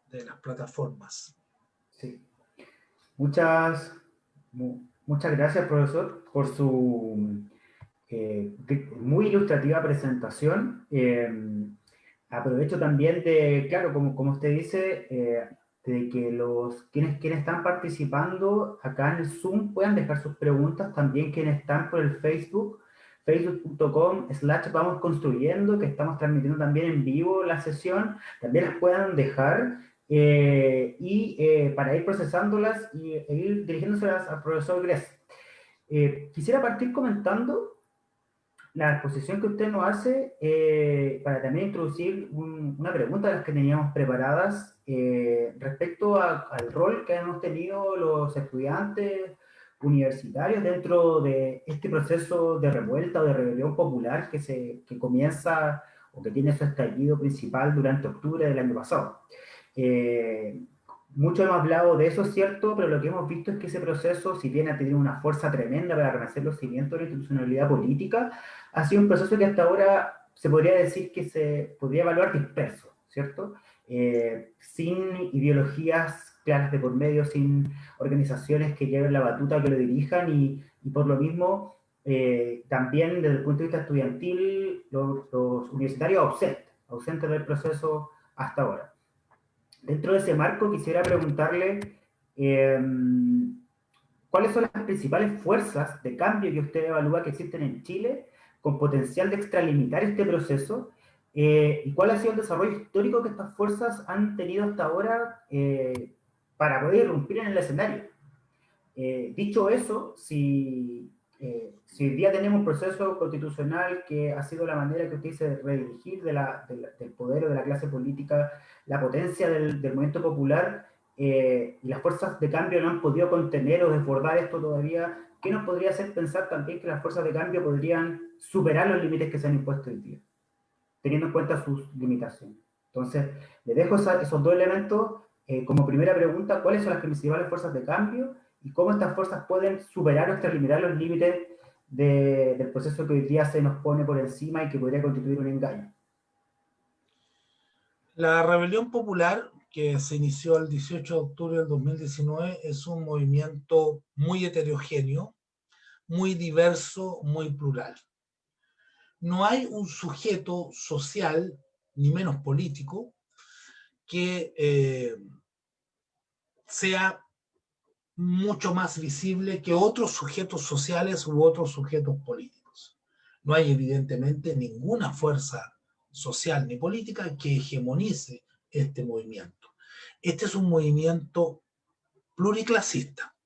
de las plataformas. Sí. Muchas gracias, profesor, por su muy ilustrativa presentación. Aprovecho también de, claro, como usted dice, de que quienes están participando acá en el Zoom puedan dejar sus preguntas, también quienes están por el Facebook, facebook.com/vamos construyendo, que estamos transmitiendo también en vivo la sesión, también las puedan dejar para ir procesándolas e ir dirigiéndoselas al profesor Gress. Quisiera partir comentando la exposición que usted nos hace para también introducir una pregunta de las que teníamos preparadas respecto al rol que hemos tenido los estudiantes universitarios dentro de este proceso de revuelta o de rebelión popular que comienza o que tiene su estallido principal durante octubre del año pasado. Mucho hemos hablado de eso, es cierto, pero lo que hemos visto es que ese proceso, si bien ha tenido una fuerza tremenda para renacer los cimientos de la institucionalidad política, ha sido un proceso que hasta ahora se podría decir que se podría evaluar disperso, ¿cierto? Sin ideologías claras de por medio, sin organizaciones que lleven la batuta, que lo dirijan, y por lo mismo, también desde el punto de vista estudiantil, los universitarios ausentes del proceso hasta ahora. Dentro de ese marco quisiera preguntarle ¿cuáles son las principales fuerzas de cambio que usted evalúa que existen en Chile con potencial de extralimitar este proceso? ¿Y cuál ha sido el desarrollo histórico que estas fuerzas han tenido hasta ahora para poder irrumpir en el escenario? Dicho eso, si hoy día tenemos un proceso constitucional que ha sido la manera que usted dice de redirigir del poder o de la clase política la potencia del movimiento popular, y las fuerzas de cambio no han podido contener o desbordar esto todavía, ¿qué nos podría hacer pensar también que las fuerzas de cambio podrían superar los límites que se han impuesto hoy día, teniendo en cuenta sus limitaciones? Entonces, le dejo esos dos elementos como primera pregunta: ¿cuáles son las principales fuerzas de cambio y cómo estas fuerzas pueden superar o extralimitar los límites del proceso que hoy día se nos pone por encima y que podría constituir un engaño? La rebelión popular, que se inició el 18 de octubre del 2019, es un movimiento muy heterogéneo, muy diverso, muy plural. No hay un sujeto social, ni menos político, que sea mucho más visible que otros sujetos sociales u otros sujetos políticos. No hay evidentemente ninguna fuerza social ni política que hegemonice este movimiento. Este es un movimiento pluriclasista.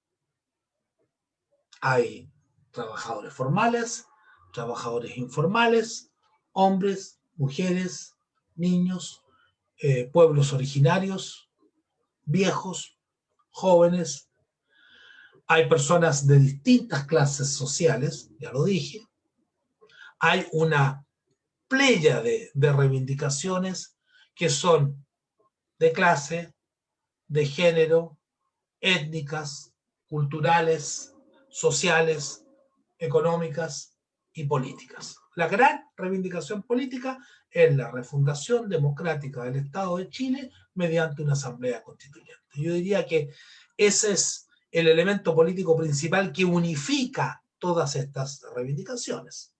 Hay trabajadores formales, trabajadores informales, hombres, mujeres, niños, pueblos originarios, viejos, jóvenes. Hay personas de distintas clases sociales, ya lo dije. hay una pléyade de reivindicaciones que son de clase, de género, étnicas, culturales, sociales, económicas y políticas. La gran reivindicación política es la refundación democrática del Estado de Chile mediante una asamblea constituyente. Yo diría que ese es el elemento político principal que unifica todas estas reivindicaciones,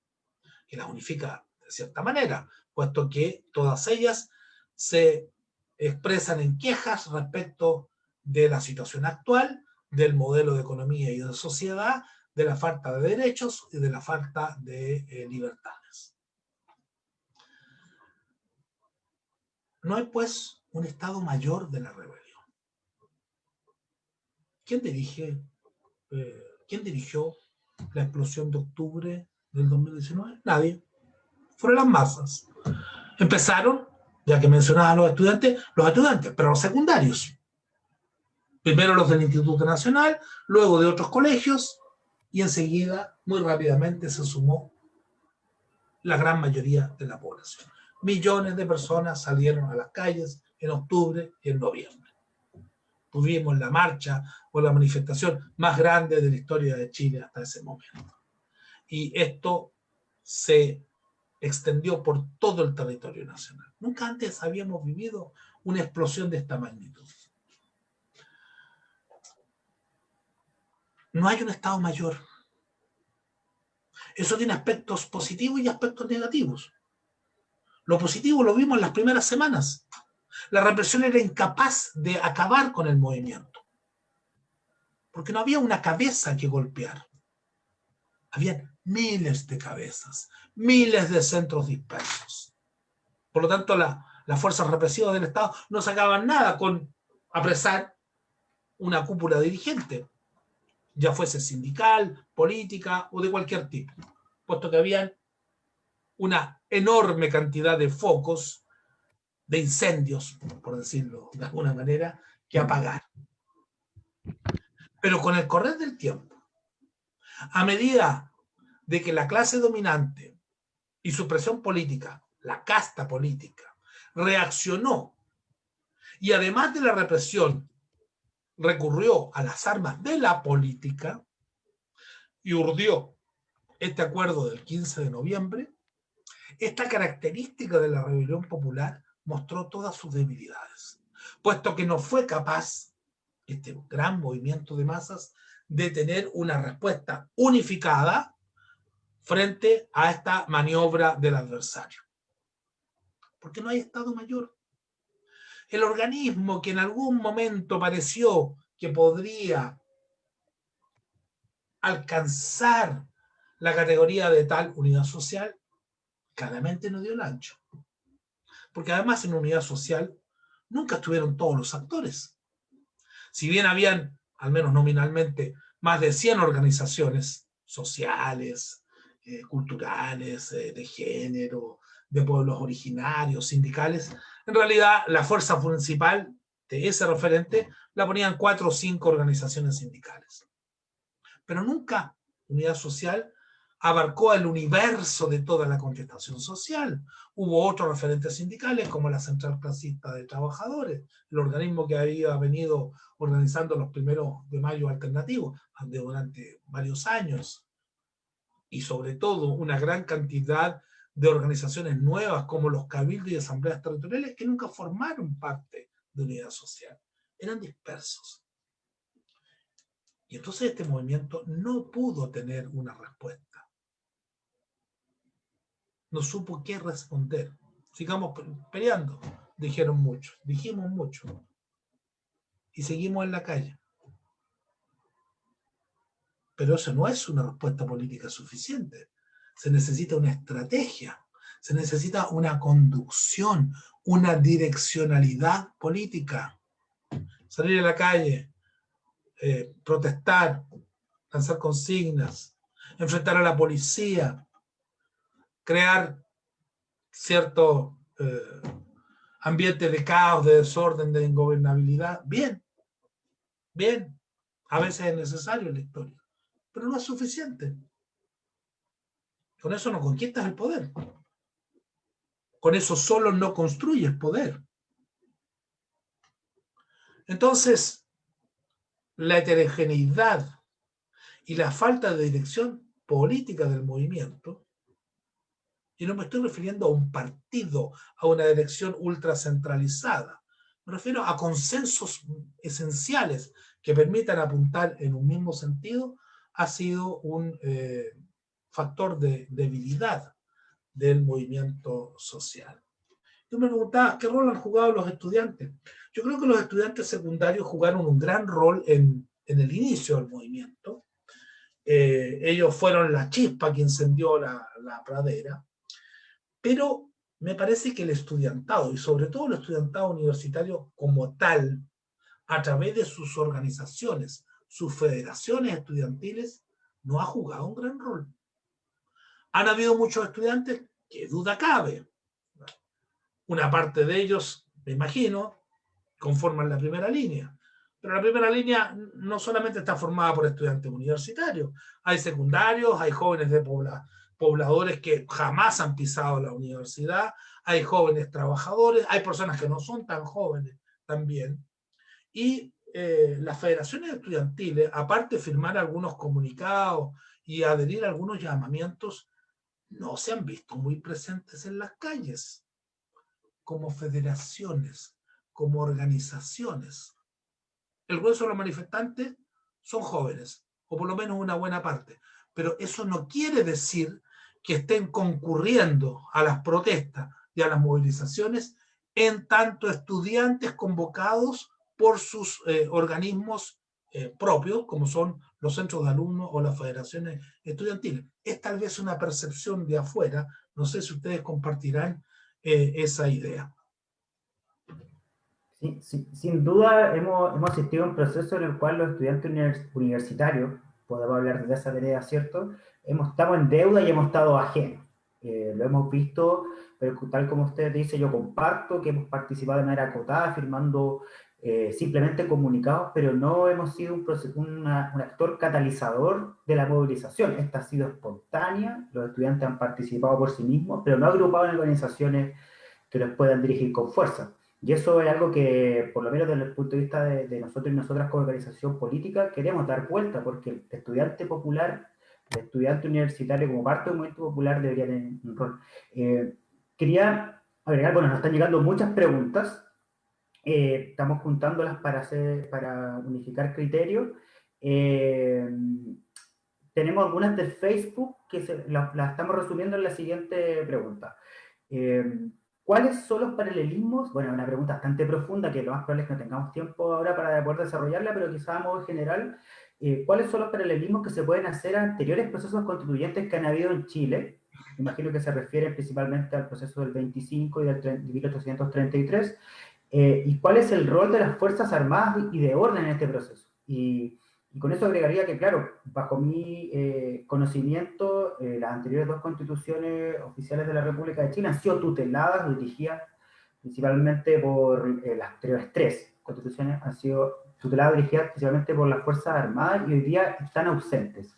que las unifica de cierta manera, puesto que todas ellas se expresan en quejas respecto de la situación actual, del modelo de economía y de sociedad, de la falta de derechos y de la falta de libertades. No hay, pues, un Estado mayor de la rebelión. ¿Quién dirigió la explosión de octubre del 2019? Nadie. Fueron las masas. Empezaron, ya que mencionaba a los estudiantes, pero los secundarios. Primero los del Instituto Nacional, luego de otros colegios, y enseguida, muy rápidamente, se sumó la gran mayoría de la población. Millones de personas salieron a las calles en octubre y en noviembre. Tuvimos la marcha o la manifestación más grande de la historia de Chile hasta ese momento. Y esto se extendió por todo el territorio nacional. Nunca antes habíamos vivido una explosión de esta magnitud. No hay un Estado mayor. Eso tiene aspectos positivos y aspectos negativos. Lo positivo lo vimos en las primeras semanas. La represión era incapaz de acabar con el movimiento, porque no había una cabeza que golpear. Había miles de cabezas, miles de centros dispersos. Por lo tanto, las fuerzas represivas del Estado no sacaban nada con apresar una cúpula dirigente, ya fuese sindical, política o de cualquier tipo, puesto que habían una enorme cantidad de focos, de incendios, por decirlo de alguna manera, que apagar. Pero con el correr del tiempo, a medida de que la clase dominante y su presión política, la casta política, reaccionó y además de la represión recurrió a las armas de la política y urdió este acuerdo del 15 de noviembre, esta característica de la rebelión popular mostró todas sus debilidades, puesto que no fue capaz, este gran movimiento de masas, de tener una respuesta unificada frente a esta maniobra del adversario. Porque no hay Estado mayor. El organismo que en algún momento pareció que podría alcanzar la categoría de tal unidad social, claramente no dio el ancho. Porque además en unidad social nunca estuvieron todos los actores. Si bien habían, al menos nominalmente, más de 100 organizaciones sociales, culturales, de género, de pueblos originarios, sindicales, en realidad la fuerza principal de ese referente la ponían 4 o 5 organizaciones sindicales. Pero nunca unidad social abarcó el universo de toda la contestación social. Hubo otros referentes sindicales, como la Central Clasista de Trabajadores, el organismo que había venido organizando los 1 de mayo alternativos durante varios años, y sobre todo una gran cantidad de organizaciones nuevas, como los cabildos y asambleas territoriales, que nunca formaron parte de unidad social, eran dispersos. Y entonces este movimiento no pudo tener una respuesta. No supo qué responder. Sigamos peleando, dijeron muchos, dijimos mucho. Y seguimos en la calle. Pero eso no es una respuesta política suficiente. Se necesita una estrategia, se necesita una conducción, una direccionalidad política. Salir a la calle, protestar, lanzar consignas, enfrentar a la policía, crear cierto ambiente de caos, de desorden, de ingobernabilidad. Bien, bien, a veces es necesario en la historia, pero no es suficiente. Con eso no conquistas el poder. Con eso solo no construyes poder. Entonces, la heterogeneidad y la falta de dirección política del movimiento, y no me estoy refiriendo a un partido, a una dirección ultracentralizada, me refiero a consensos esenciales que permitan apuntar en un mismo sentido, ha sido un factor de debilidad del movimiento social. Yo me preguntaba, ¿qué rol han jugado los estudiantes? Yo creo que los estudiantes secundarios jugaron un gran rol en el inicio del movimiento. Ellos fueron la chispa que encendió la pradera, pero me parece que el estudiantado, y sobre todo el estudiantado universitario como tal, a través de sus organizaciones, sus federaciones estudiantiles, no ha jugado un gran rol. Han habido muchos estudiantes, que duda cabe. Una parte de ellos, me imagino, conforman la primera línea. Pero la primera línea no solamente está formada por estudiantes universitarios, hay secundarios, hay jóvenes de pobladores que jamás han pisado la universidad, hay jóvenes trabajadores, hay personas que no son tan jóvenes también. Y las federaciones estudiantiles, aparte de firmar algunos comunicados y adherir a algunos llamamientos, no se han visto muy presentes en las calles, como federaciones, como organizaciones. El grueso de los manifestantes son jóvenes, o por lo menos una buena parte, pero eso no quiere decir que estén concurriendo a las protestas y a las movilizaciones en tanto estudiantes convocados por sus organismos propios, como son los centros de alumnos o las federaciones estudiantiles. Es tal vez una percepción de afuera, no sé si ustedes compartirán esa idea. Sí, sin duda hemos asistido a un proceso en el cual los estudiantes universitarios, podemos hablar de esa vereda, ¿cierto? Estamos en deuda y hemos estado ajenos. Lo hemos visto, pero tal como usted dice, yo comparto que hemos participado de manera acotada, firmando simplemente comunicados, pero no hemos sido un actor catalizador de la movilización. Esta ha sido espontánea, los estudiantes han participado por sí mismos, pero no agrupados en organizaciones que los puedan dirigir con fuerza. Y eso es algo que, por lo menos desde el punto de vista de nosotros y nosotras como organización política, queremos dar vuelta, porque el estudiante popular, el estudiante universitario como parte del movimiento popular debería tener un rol. Quería agregar, bueno, nos están llegando muchas preguntas, estamos juntándolas para unificar criterios. Tenemos algunas de Facebook que las estamos resumiendo en la siguiente pregunta. ¿Cuáles son los paralelismos? Bueno, una pregunta bastante profunda que lo más probable es que no tengamos tiempo ahora para poder desarrollarla, pero quizá a modo general, ¿cuáles son los paralelismos que se pueden hacer a anteriores procesos constituyentes que han habido en Chile? Imagino que se refieren principalmente al proceso del 25 y del 1833. ¿Y cuál es el rol de las Fuerzas Armadas y de orden en este proceso? Y con eso agregaría que, claro, bajo mi conocimiento, las anteriores dos constituciones oficiales de la República de Chile han sido tuteladas o dirigidas principalmente por las anteriores tres constituciones, han sido tuteladas y dirigidas principalmente por las Fuerzas Armadas y hoy día están ausentes.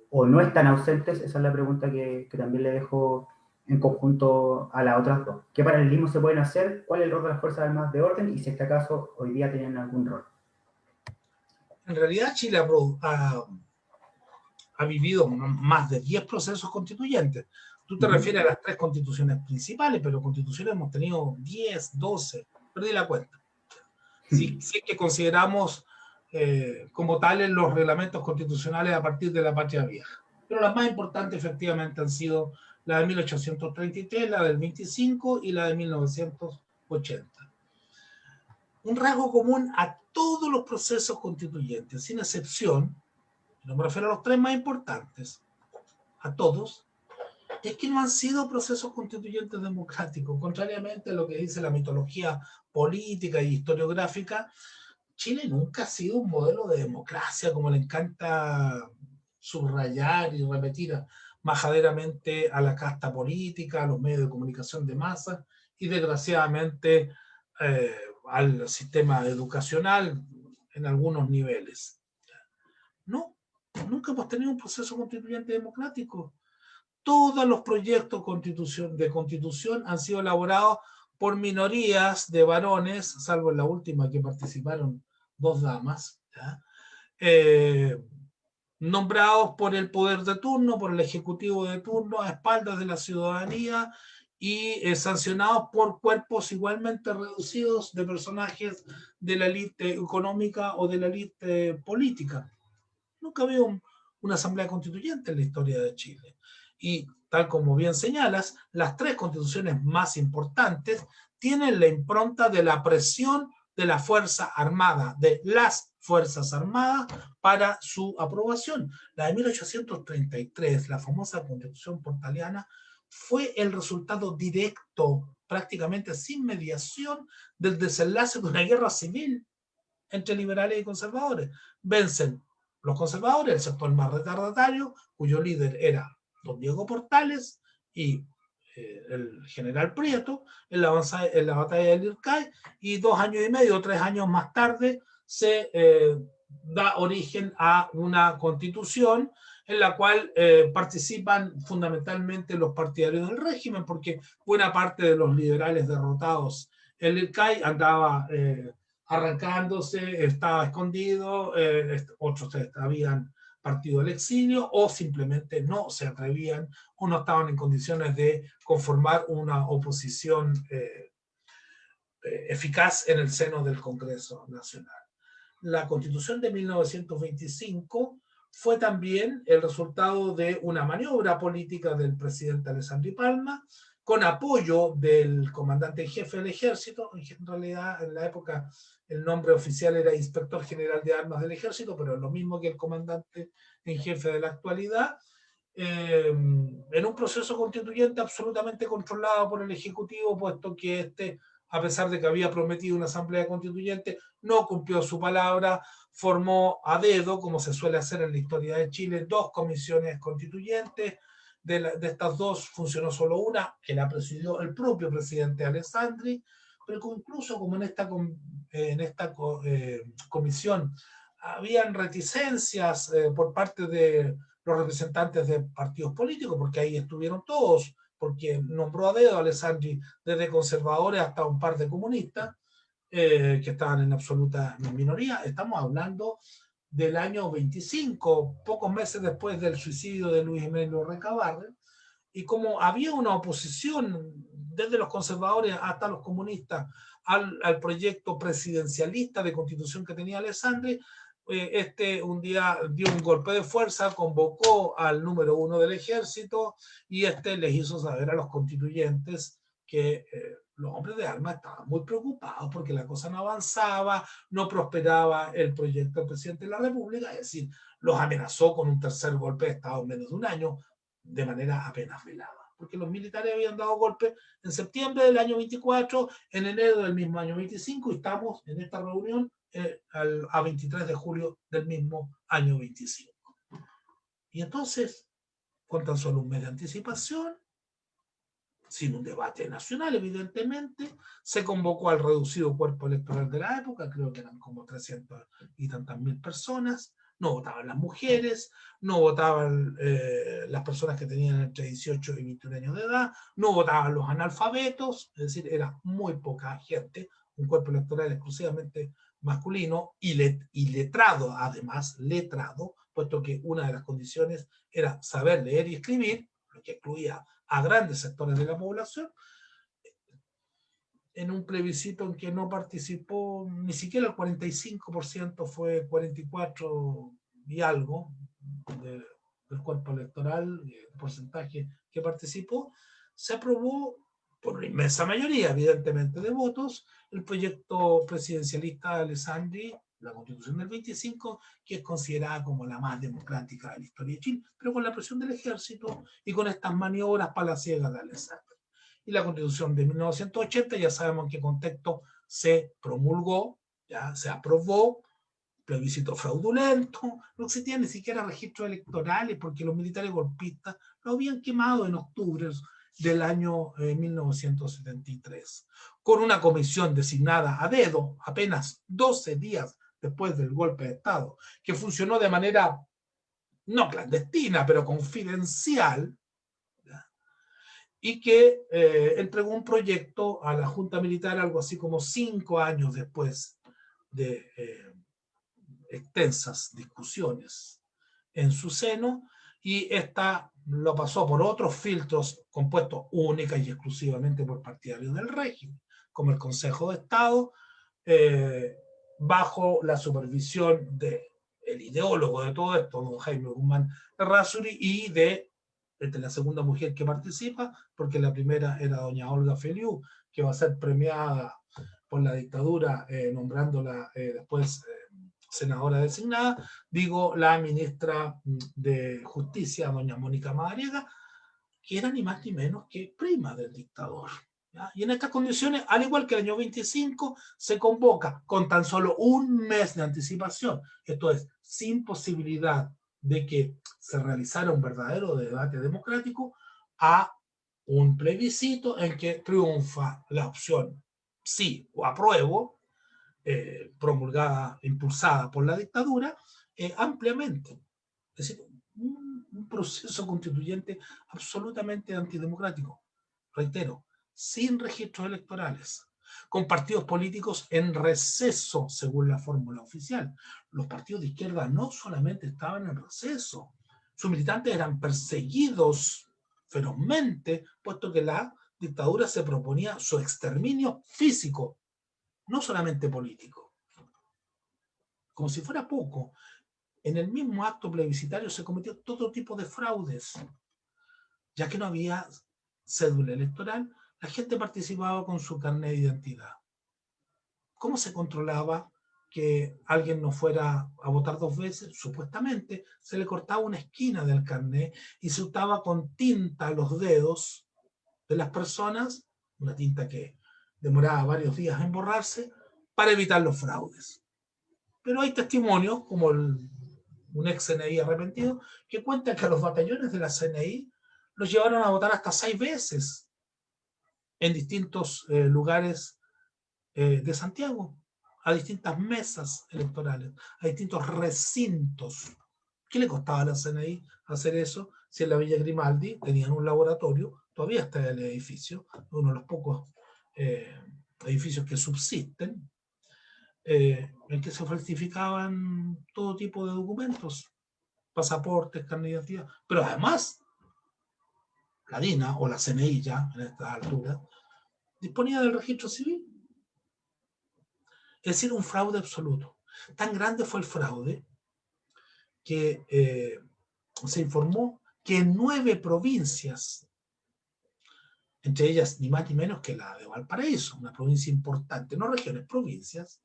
O no están ausentes, esa es la pregunta que también le dejo en conjunto a las otras dos. ¿Qué paralelismos se pueden hacer? ¿Cuál es el rol de las Fuerzas Armadas de orden? Y si este acaso hoy día tienen algún rol. En realidad Chile ha vivido más de 10 procesos constituyentes. Tú te refieres a las 3 constituciones principales, pero constituciones hemos tenido 10, 12, perdí la cuenta. Si es que consideramos como tales los reglamentos constitucionales a partir de la Patria Vieja. Pero las más importantes efectivamente han sido la de 1833, la del 25 y la de 1980. Un rasgo común a todos los procesos constituyentes, sin excepción, no me refiero a los 3 más importantes, a todos, es que no han sido procesos constituyentes democráticos. Contrariamente a lo que dice la mitología política y historiográfica, Chile nunca ha sido un modelo de democracia como le encanta subrayar y repetir majaderamente a la casta política, a los medios de comunicación de masa y desgraciadamente al sistema educacional en algunos niveles. No, nunca hemos tenido un proceso constituyente democrático. todos los proyectos de constitución han sido elaborados por minorías de varones, salvo en la última que participaron 2 damas, nombrados por el poder de turno, por el ejecutivo de turno, a espaldas de la ciudadanía, y sancionados por cuerpos igualmente reducidos de personajes de la élite económica o de la élite política. Nunca había una asamblea constituyente en la historia de Chile. Y tal como bien señalas, las 3 constituciones más importantes tienen la impronta de la presión de la Fuerza Armada, de las Fuerzas Armadas, para su aprobación. La de 1833, la famosa Constitución Portaliana, fue el resultado directo, prácticamente sin mediación, del desenlace de una guerra civil entre liberales y conservadores. Vencen los conservadores, el sector más retardatario, cuyo líder era don Diego Portales y el general Prieto, en la batalla del Lircay, y 2 años y medio, 3 años más tarde, se da origen a una constitución en la cual participan fundamentalmente los partidarios del régimen, porque buena parte de los liberales derrotados en Lircay andaba arrancándose, estaba escondido, otros habían partido al exilio o simplemente no se atrevían o no estaban en condiciones de conformar una oposición eficaz en el seno del Congreso Nacional. La Constitución de 1925 fue también el resultado de una maniobra política del presidente Alessandri Palma, con apoyo del comandante en jefe del ejército. En realidad, en la época, el nombre oficial era Inspector General de Armas del Ejército, pero es lo mismo que el comandante en jefe de la actualidad, en un proceso constituyente absolutamente controlado por el Ejecutivo, puesto que a pesar de que había prometido una asamblea constituyente, no cumplió su palabra, formó a dedo, como se suele hacer en la historia de Chile, 2 comisiones constituyentes. De estas 2 funcionó solo una, que la presidió el propio presidente Alessandri, pero incluso como en esta comisión habían reticencias por parte de los representantes de partidos políticos, porque ahí estuvieron todos, porque nombró a dedo a Alessandri desde conservadores hasta un par de comunistas, que estaban en absoluta minoría. Estamos hablando del año 25, pocos meses después del suicidio de Luis Emilio Recabarren, y como había una oposición desde los conservadores hasta los comunistas al proyecto presidencialista de constitución que tenía Alessandri, un día dio un golpe de fuerza, convocó al número 1 del ejército y les hizo saber a los constituyentes que los hombres de armas estaban muy preocupados porque la cosa no avanzaba, no prosperaba el proyecto del presidente de la República, es decir, los amenazó con un tercer golpe de Estado en menos de un año, de manera apenas velada, porque los militares habían dado golpe en septiembre del año 24, en enero del mismo año 25, y estamos en esta reunión a 23 de julio del mismo año 25. Y entonces, con tan solo un mes de anticipación, sin un debate nacional, evidentemente, se convocó al reducido cuerpo electoral de la época, creo que eran como 300 y tantas mil personas. No votaban las mujeres, no votaban las personas que tenían entre 18 y 21 años de edad, no votaban los analfabetos, es decir, era muy poca gente, un cuerpo electoral exclusivamente masculino y letrado, además, letrado, puesto que una de las condiciones era saber leer y escribir, lo que incluía a grandes sectores de la población, en un plebiscito en que no participó ni siquiera el 45%, fue 44 y algo del cuerpo electoral, el porcentaje que participó, se aprobó por una inmensa mayoría, evidentemente, de votos, el proyecto presidencialista de Alessandri, la Constitución del 25, que es considerada como la más democrática de la historia de Chile, pero con la presión del ejército y con estas maniobras palaciegas de Alessandri. Y la Constitución de 1980, ya sabemos en qué contexto se promulgó, ya se aprobó, plebiscito fraudulento, no existía ni siquiera registros electorales porque los militares golpistas lo habían quemado en octubre del año 1973, con una comisión designada a dedo apenas 12 días después del golpe de Estado, que funcionó de manera no clandestina, pero confidencial, y que entregó un proyecto a la Junta Militar algo así como 5 años después de extensas discusiones en su seno, y esta lo pasó por otros filtros compuestos única y exclusivamente por partidarios del régimen, como el Consejo de Estado, bajo la supervisión del ideólogo de todo esto, don Jaime Guzmán Errázuriz, y de la segunda mujer que participa, porque la primera era doña Olga Feliú, que va a ser premiada por la dictadura, nombrándola después senadora designada, digo, la ministra de Justicia, doña Mónica Madariaga, que era ni más ni menos que prima del dictador. ¿Ya? Y en estas condiciones, al igual que el año 25, se convoca con tan solo un mes de anticipación, esto es, sin posibilidad de que se realizara un verdadero debate democrático, a un plebiscito en que triunfa la opción sí o apruebo, promulgada, impulsada por la dictadura, ampliamente. Es decir, un proceso constituyente absolutamente antidemocrático, reitero, sin registros electorales, con partidos políticos en receso, según la fórmula oficial. Los partidos de izquierda no solamente estaban en receso, sus militantes eran perseguidos ferozmente, puesto que la dictadura se proponía su exterminio físico, no solamente político. Como si fuera poco, en el mismo acto plebiscitario se cometió todo tipo de fraudes. Ya que no había cédula electoral, la gente participaba con su carnet de identidad. ¿Cómo se controlaba que alguien no fuera a votar 2 veces? Supuestamente se le cortaba una esquina del carnet y se untaba con tinta los dedos de las personas, una tinta que demoraba varios días en borrarse, para evitar los fraudes. Pero hay testimonios, como un ex CNI arrepentido, que cuenta que a los batallones de la CNI los llevaron a votar hasta 6 veces en distintos lugares de Santiago, a distintas mesas electorales, a distintos recintos. ¿Qué le costaba a la CNI hacer eso si en la Villa Grimaldi tenían un laboratorio? Todavía está el edificio, uno de los pocos edificios que subsisten, en que se falsificaban todo tipo de documentos, pasaportes, carnet de identidad, pero además la DINA o la CNI ya en esta altura disponía del registro civil. Es decir, un fraude absoluto. Tan grande fue el fraude que se informó que en 9 provincias, entre ellas ni más ni menos que la de Valparaíso, una provincia importante, no regiones, provincias,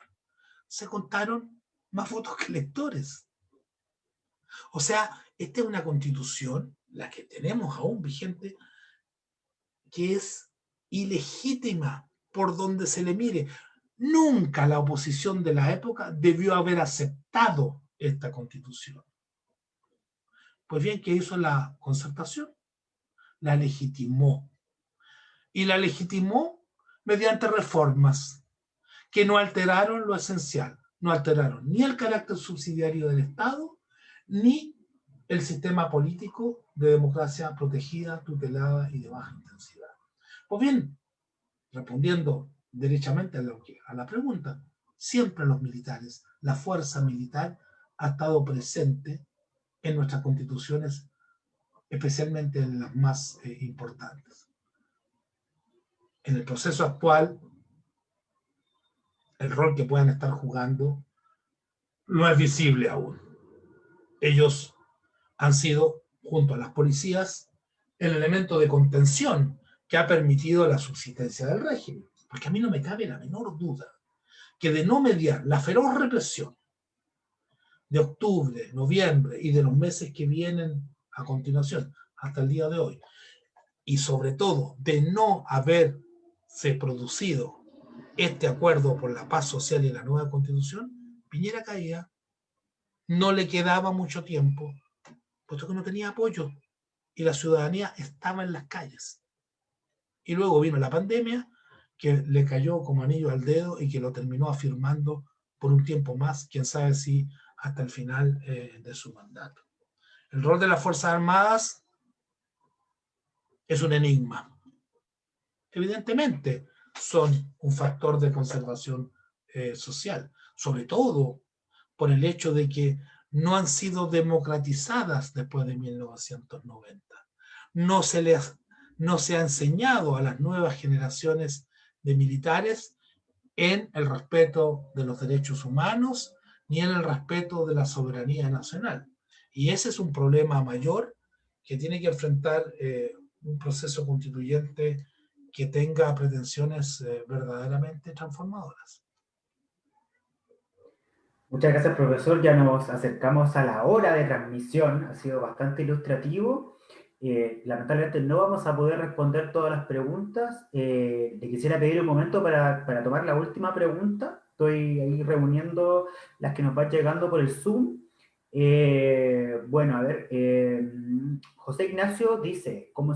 se contaron más votos que electores. O sea, esta es una constitución, la que tenemos aún vigente, que es ilegítima por donde se le mire. Nunca la oposición de la época debió haber aceptado esta constitución. Pues bien, ¿qué hizo la Concertación? La legitimó. Y la legitimó mediante reformas que no alteraron lo esencial. No alteraron ni el carácter subsidiario del Estado, ni el sistema político de democracia protegida, tutelada y de baja intensidad. Pues bien, respondiendo derechamente a la pregunta, siempre los militares, la fuerza militar ha estado presente en nuestras constituciones, especialmente en las más importantes. En el proceso actual, el rol que puedan estar jugando no es visible aún. Ellos han sido, junto a las policías, el elemento de contención que ha permitido la subsistencia del régimen. Porque a mí no me cabe la menor duda que de no mediar la feroz represión de octubre, noviembre y de los meses que vienen a continuación, hasta el día de hoy, y sobre todo de no haberse producido este acuerdo por la paz social y la nueva constitución, Piñera caía, no le quedaba mucho tiempo, puesto que no tenía apoyo y la ciudadanía estaba en las calles. Y luego vino la pandemia, que le cayó como anillo al dedo y que lo terminó afirmando por un tiempo más, quién sabe si hasta el final de su mandato. El rol de las Fuerzas Armadas es un enigma. evidentemente son un factor de conservación social, sobre todo por el hecho de que no han sido democratizadas después de 1990. No se ha enseñado a las nuevas generaciones de militares en el respeto de los derechos humanos ni en el respeto de la soberanía nacional. Y ese es un problema mayor que tiene que enfrentar un proceso constituyente que tenga pretensiones verdaderamente transformadoras. Muchas gracias, profesor. Ya nos acercamos a la hora de transmisión. Ha sido bastante ilustrativo. Lamentablemente no vamos a poder responder todas las preguntas. Le quisiera pedir un momento para tomar la última pregunta. Estoy ahí reuniendo las que nos van llegando por el Zoom. Bueno, a ver. José Ignacio dice, ¿cómo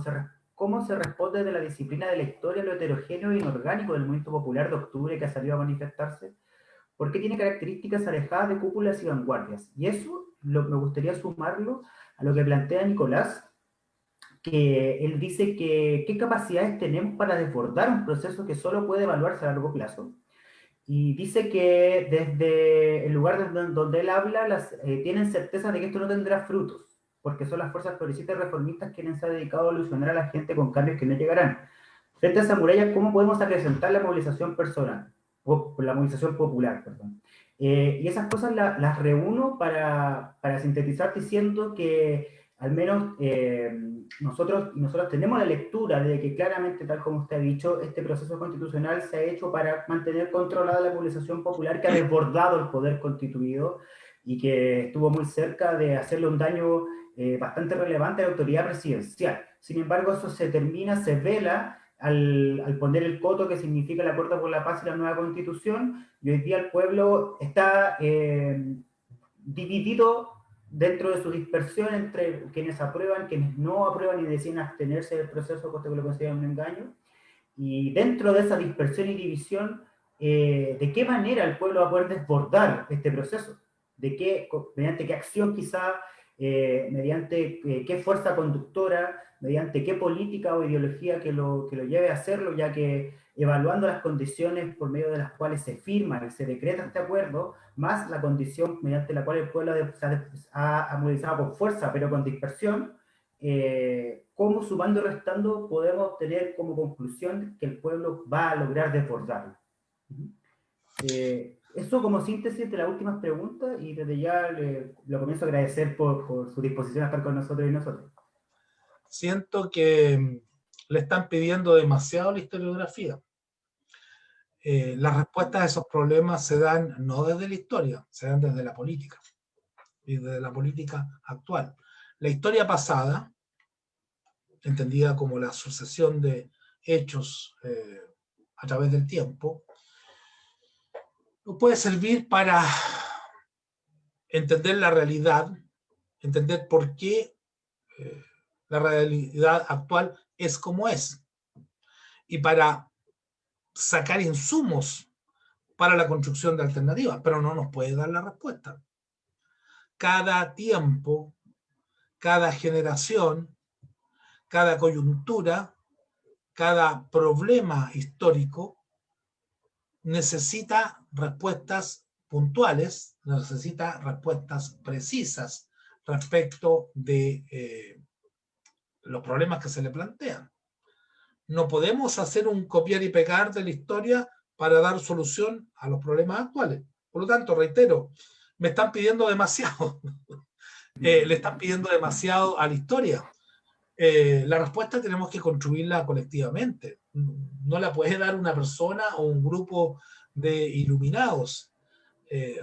se responde de la disciplina de la historia lo heterogéneo e inorgánico del movimiento popular de octubre que ha salido a manifestarse? Porque tiene características alejadas de cúpulas y vanguardias. Y eso me gustaría sumarlo a lo que plantea Nicolás, que él dice que qué capacidades tenemos para desbordar un proceso que solo puede evaluarse a largo plazo. Y dice que desde el lugar donde él habla, tienen certeza de que esto no tendrá frutos, porque son las fuerzas progresistas y reformistas quienes se han dedicado a ilusionar a la gente con cambios que no llegarán. Frente a esa muralla, ¿cómo podemos acrecentar la movilización personal? La movilización popular, perdón. Y esas cosas las reúno para sintetizar diciendo que al menos nosotros tenemos la lectura de que claramente, tal como usted ha dicho, este proceso constitucional se ha hecho para mantener controlada la movilización popular que ha desbordado el poder constituido y que estuvo muy cerca de hacerle un daño bastante relevante a la autoridad presidencial. Sin embargo, eso se vela al poner el coto que significa el acuerdo por la paz y la nueva constitución, y hoy día el pueblo está dividido dentro de su dispersión entre quienes aprueban, quienes no aprueban y deciden abstenerse del proceso, puesto que lo consideran un engaño. Y dentro de esa dispersión y división, ¿de qué manera el pueblo va a poder desbordar este proceso? ¿Mediante qué acción quizá? ¿Mediante qué fuerza conductora? ¿Mediante qué política o ideología que lo lleve a hacerlo? Ya que evaluando las condiciones por medio de las cuales se firma y se decreta este acuerdo, más la condición mediante la cual el pueblo ha movilizado con fuerza, pero con dispersión, cómo sumando y restando podemos tener como conclusión que el pueblo va a lograr desbordarlo. Eso como síntesis de las últimas preguntas, y desde ya lo comienzo a agradecer por su disposición a estar con nosotros y nosotros. Siento que le están pidiendo demasiado a la historiografía. Las respuestas a esos problemas se dan no desde la historia, se dan desde la política, y desde la política actual. La historia pasada, entendida como la sucesión de hechos a través del tiempo, no puede servir para entender la realidad, entender por qué la realidad actual es como es, y para sacar insumos para la construcción de alternativas, pero no nos puede dar la respuesta. Cada tiempo, cada generación, cada coyuntura, cada problema histórico necesita respuestas puntuales, necesita respuestas precisas respecto de los problemas que se le plantean. No podemos hacer un copiar y pegar de la historia para dar solución a los problemas actuales. Por lo tanto, reitero, me están pidiendo demasiado. Le están pidiendo demasiado a la historia. La respuesta tenemos que construirla colectivamente. No la puede dar una persona o un grupo de iluminados.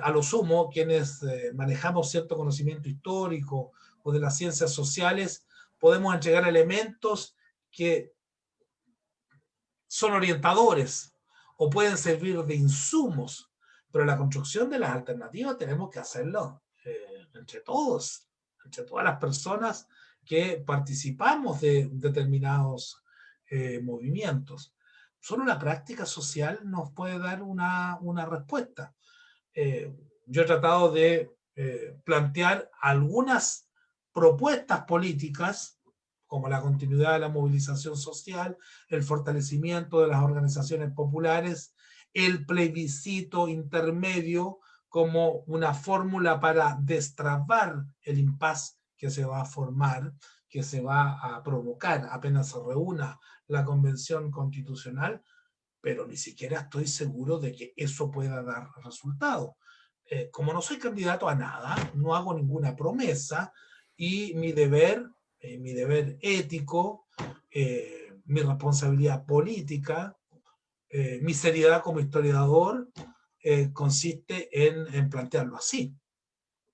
A lo sumo, quienes manejamos cierto conocimiento histórico o de las ciencias sociales, podemos entregar elementos que son orientadores o pueden servir de insumos, pero la construcción de las alternativas tenemos que hacerlo entre todos, entre todas las personas que participamos de determinados movimientos. Solo la práctica social nos puede dar una respuesta. Yo he tratado de plantear algunas propuestas políticas como la continuidad de la movilización social, el fortalecimiento de las organizaciones populares, el plebiscito intermedio como una fórmula para destrabar el impas que se va a formar, que se va a provocar apenas se reúna la Convención Constitucional, pero ni siquiera estoy seguro de que eso pueda dar resultado. Como no soy candidato a nada, no hago ninguna promesa, y mi deber ético, mi responsabilidad política, mi seriedad como historiador, consiste en plantearlo así,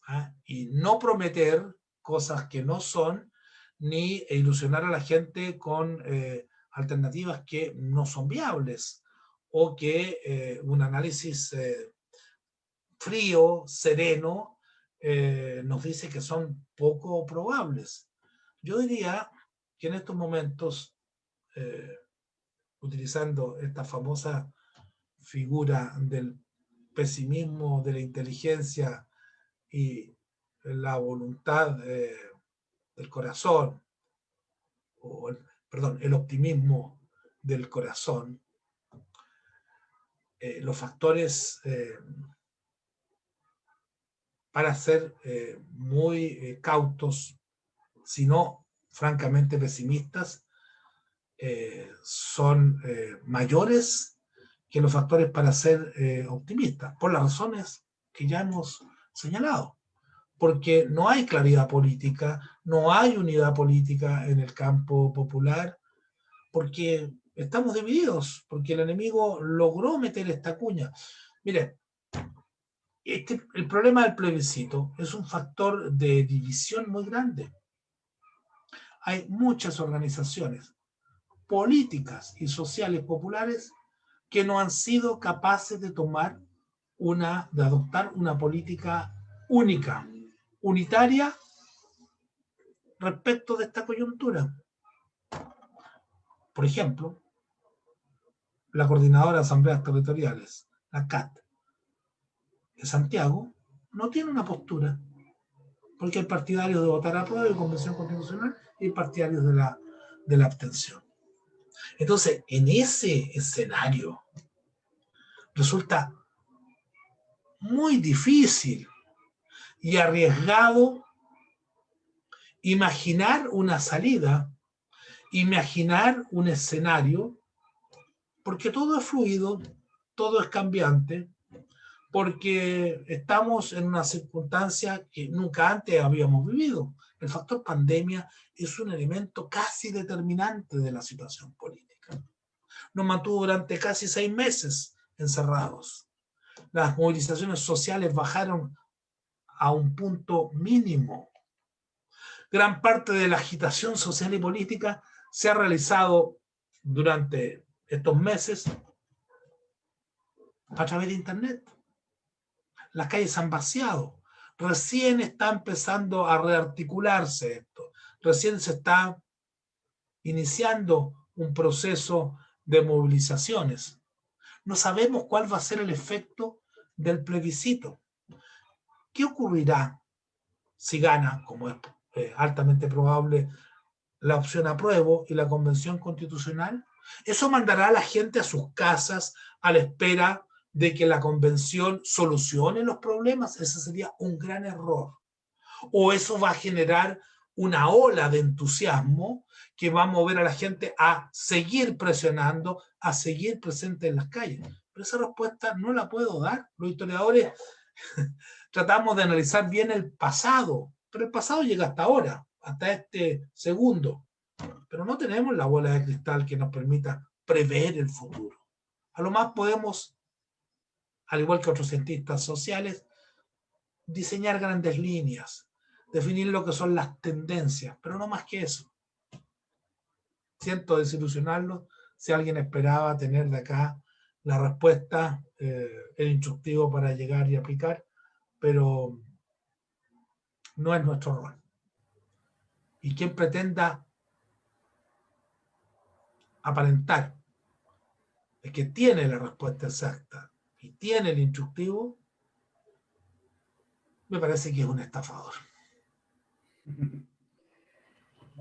¿ah? Y no prometer cosas que no son, ni ilusionar a la gente con alternativas que no son viables, o que un análisis frío, sereno, nos dice que son poco probables. Yo diría que en estos momentos, utilizando esta famosa figura del pesimismo, de la inteligencia y la voluntad del corazón, perdón, el optimismo del corazón, los factores para ser muy cautos, sino francamente pesimistas, son mayores que los factores para ser optimistas, por las razones que ya hemos señalado. Porque no hay claridad política, no hay unidad política en el campo popular, porque estamos divididos, porque el enemigo logró meter esta cuña. Mire, el problema del plebiscito es un factor de división muy grande. Hay muchas organizaciones políticas y sociales populares que no han sido capaces de adoptar una política única, unitaria, respecto de esta coyuntura. Por ejemplo, la Coordinadora de Asambleas Territoriales, la CAT, de Santiago, no tiene una postura, porque hay partidarios de votar a prueba de Convención Constitucional y partidarios de la abstención. Entonces, en ese escenario, resulta muy difícil y arriesgado imaginar una salida, imaginar un escenario, porque todo es fluido, todo es cambiante, porque estamos en una circunstancia que nunca antes habíamos vivido. El factor pandemia es un elemento casi determinante de la situación política. Nos mantuvo durante casi 6 meses encerrados. Las movilizaciones sociales bajaron a un punto mínimo. Gran parte de la agitación social y política se ha realizado durante estos meses a través de Internet. Las calles se han vaciado. Recién está empezando a rearticularse esto. Recién se está iniciando un proceso de movilizaciones. No sabemos cuál va a ser el efecto del plebiscito. ¿Qué ocurrirá si gana, como es altamente probable, la opción apruebo y la Convención Constitucional? ¿Eso mandará a la gente a sus casas a la espera de que la Convención solucione los problemas? Ese sería un gran error. ¿O eso va a generar una ola de entusiasmo que va a mover a la gente a seguir presionando, a seguir presente en las calles? Pero esa respuesta no la puedo dar. Los historiadores tratamos de analizar bien el pasado, pero el pasado llega hasta ahora, hasta este segundo. Pero no tenemos la bola de cristal que nos permita prever el futuro. A lo más podemos, al igual que otros cientistas sociales, diseñar grandes líneas, definir lo que son las tendencias, pero no más que eso. Siento desilusionarlos si alguien esperaba tener de acá la respuesta, el instructivo para llegar y aplicar, pero no es nuestro rol. Y quien pretenda aparentar de que tiene la respuesta exacta y tiene el instructivo, me parece que es un estafador.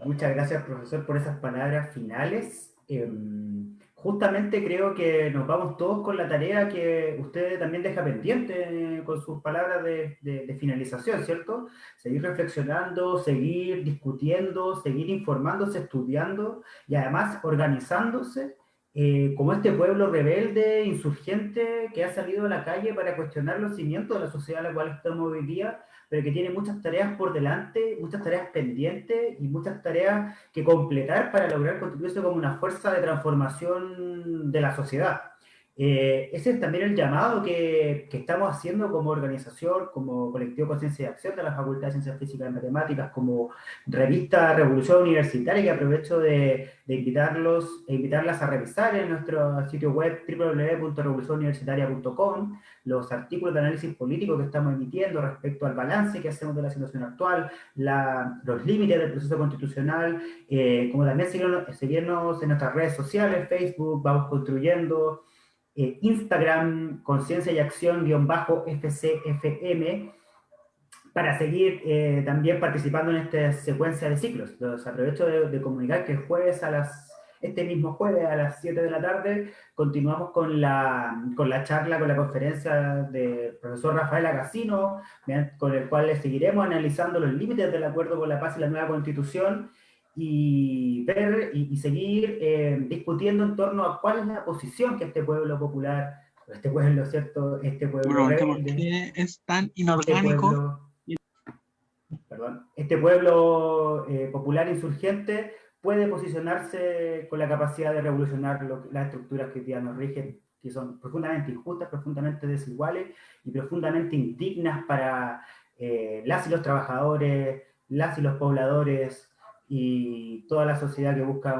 Muchas gracias, profesor, por esas palabras finales. Justamente creo que nos vamos todos con la tarea que usted también deja pendiente con sus palabras de finalización, ¿cierto? Seguir reflexionando, seguir discutiendo, seguir informándose, estudiando y además organizándose como este pueblo rebelde, insurgente, que ha salido a la calle para cuestionar los cimientos de la sociedad en la cual estamos hoy día, pero que tiene muchas tareas por delante, muchas tareas pendientes y muchas tareas que completar para lograr constituirse como una fuerza de transformación de la sociedad. Ese es también el llamado que estamos haciendo como organización, como colectivo Conciencia y Acción de la Facultad de Ciencias Físicas y Matemáticas, como revista Revolución Universitaria, que aprovecho de invitarlos e invitarlas a revisar en nuestro sitio web www.revolucionuniversitaria.com los artículos de análisis político que estamos emitiendo respecto al balance que hacemos de la situación actual, los límites del proceso constitucional, como también seguirnos en nuestras redes sociales, Facebook, Vamos Construyendo, Instagram, Conciencia y Acción _FCFM, para seguir también participando en esta secuencia de ciclos. Los aprovecho de comunicar que el jueves este mismo jueves a las 7 de la tarde continuamos con la charla, con la conferencia del profesor Rafael Agacino, con el cual le seguiremos analizando los límites del acuerdo por la paz y la nueva constitución y ver y seguir discutiendo en torno a cuál es la posición que este pueblo popular, este pueblo, ¿cierto? Este pueblo Bueno, ¿por rebelde, qué es tan este inorgánico? pueblo popular insurgente puede posicionarse con la capacidad de revolucionar las estructuras que hoy día nos rigen, que son profundamente injustas, profundamente desiguales y profundamente indignas para las y los trabajadores, las y los pobladores y toda la sociedad que busca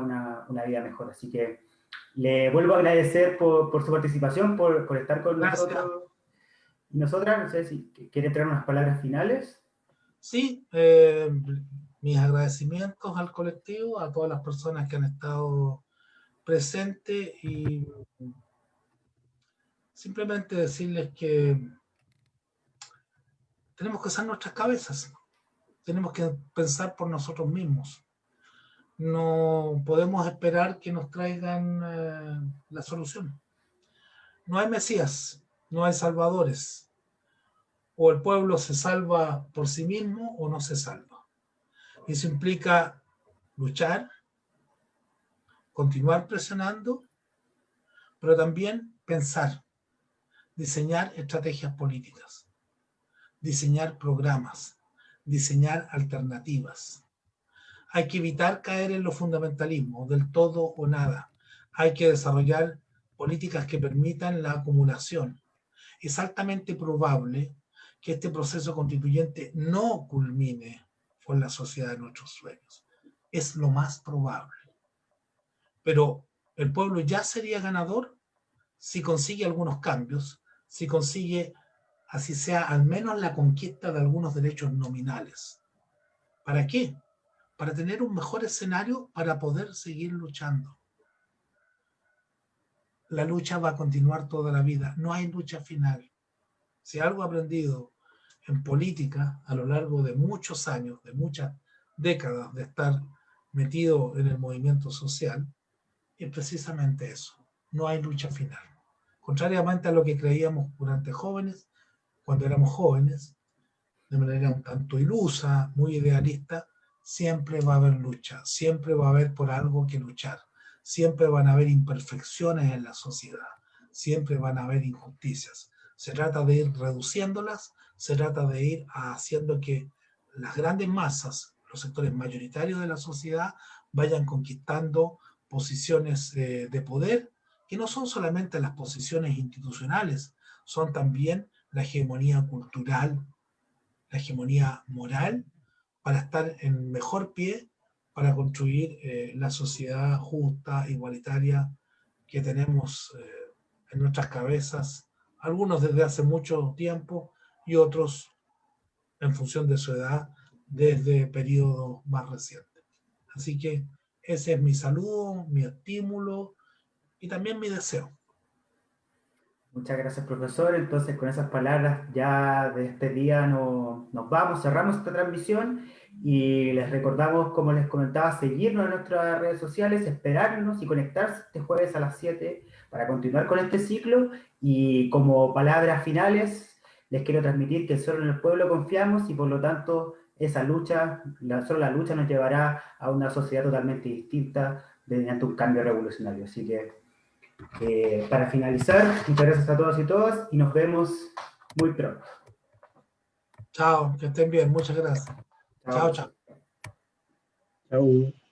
una vida mejor. Así que le vuelvo a agradecer por su participación, por estar con nosotros y nosotras. No sé si quiere traer unas palabras finales. Sí, mis agradecimientos al colectivo, a todas las personas que han estado presentes y simplemente decirles que tenemos que usar nuestras cabezas, tenemos que pensar por nosotros mismos. No podemos esperar que nos traigan la solución. No hay Mesías, no hay salvadores. O el pueblo se salva por sí mismo o no se salva. Y eso implica luchar, continuar presionando, pero también pensar, diseñar estrategias políticas, diseñar programas, diseñar alternativas. Hay que evitar caer en los fundamentalismos del todo o nada. Hay que desarrollar políticas que permitan la acumulación. Es altamente probable que este proceso constituyente no culmine con la sociedad de nuestros sueños. Es lo más probable. Pero el pueblo ya sería ganador si consigue algunos cambios, si consigue, así sea, al menos la conquista de algunos derechos nominales. ¿Para qué? Para tener un mejor escenario para poder seguir luchando. La lucha va a continuar toda la vida, no hay lucha final. Si algo he aprendido en política a lo largo de muchos años, de muchas décadas de estar metido en el movimiento social, es precisamente eso, no hay lucha final. Contrariamente a lo que creíamos durante jóvenes, cuando éramos jóvenes, de manera un tanto ilusa, muy idealista, siempre va a haber lucha, siempre va a haber por algo que luchar, siempre van a haber imperfecciones en la sociedad, siempre van a haber injusticias. Se trata de ir reduciéndolas, se trata de ir haciendo que las grandes masas, los sectores mayoritarios de la sociedad, vayan conquistando posiciones de poder, que no son solamente las posiciones institucionales, son también la hegemonía cultural, la hegemonía moral, para estar en mejor pie para construir la sociedad justa, igualitaria que tenemos en nuestras cabezas, algunos desde hace mucho tiempo y otros en función de su edad desde periodos más recientes. Así que ese es mi saludo, mi estímulo y también mi deseo. Muchas gracias, profesor. Entonces, con esas palabras ya de despedida nos vamos, cerramos esta transmisión y les recordamos, como les comentaba, seguirnos en nuestras redes sociales, esperarnos y conectarse este jueves a las 7 para continuar con este ciclo. Y como palabras finales, les quiero transmitir que solo en el pueblo confiamos y por lo tanto esa lucha, solo la lucha nos llevará a una sociedad totalmente distinta mediante un cambio revolucionario. Así que para finalizar, muchas gracias a todos y todas y nos vemos muy pronto. Chao, que estén bien, muchas gracias. Chao, chao. Chau.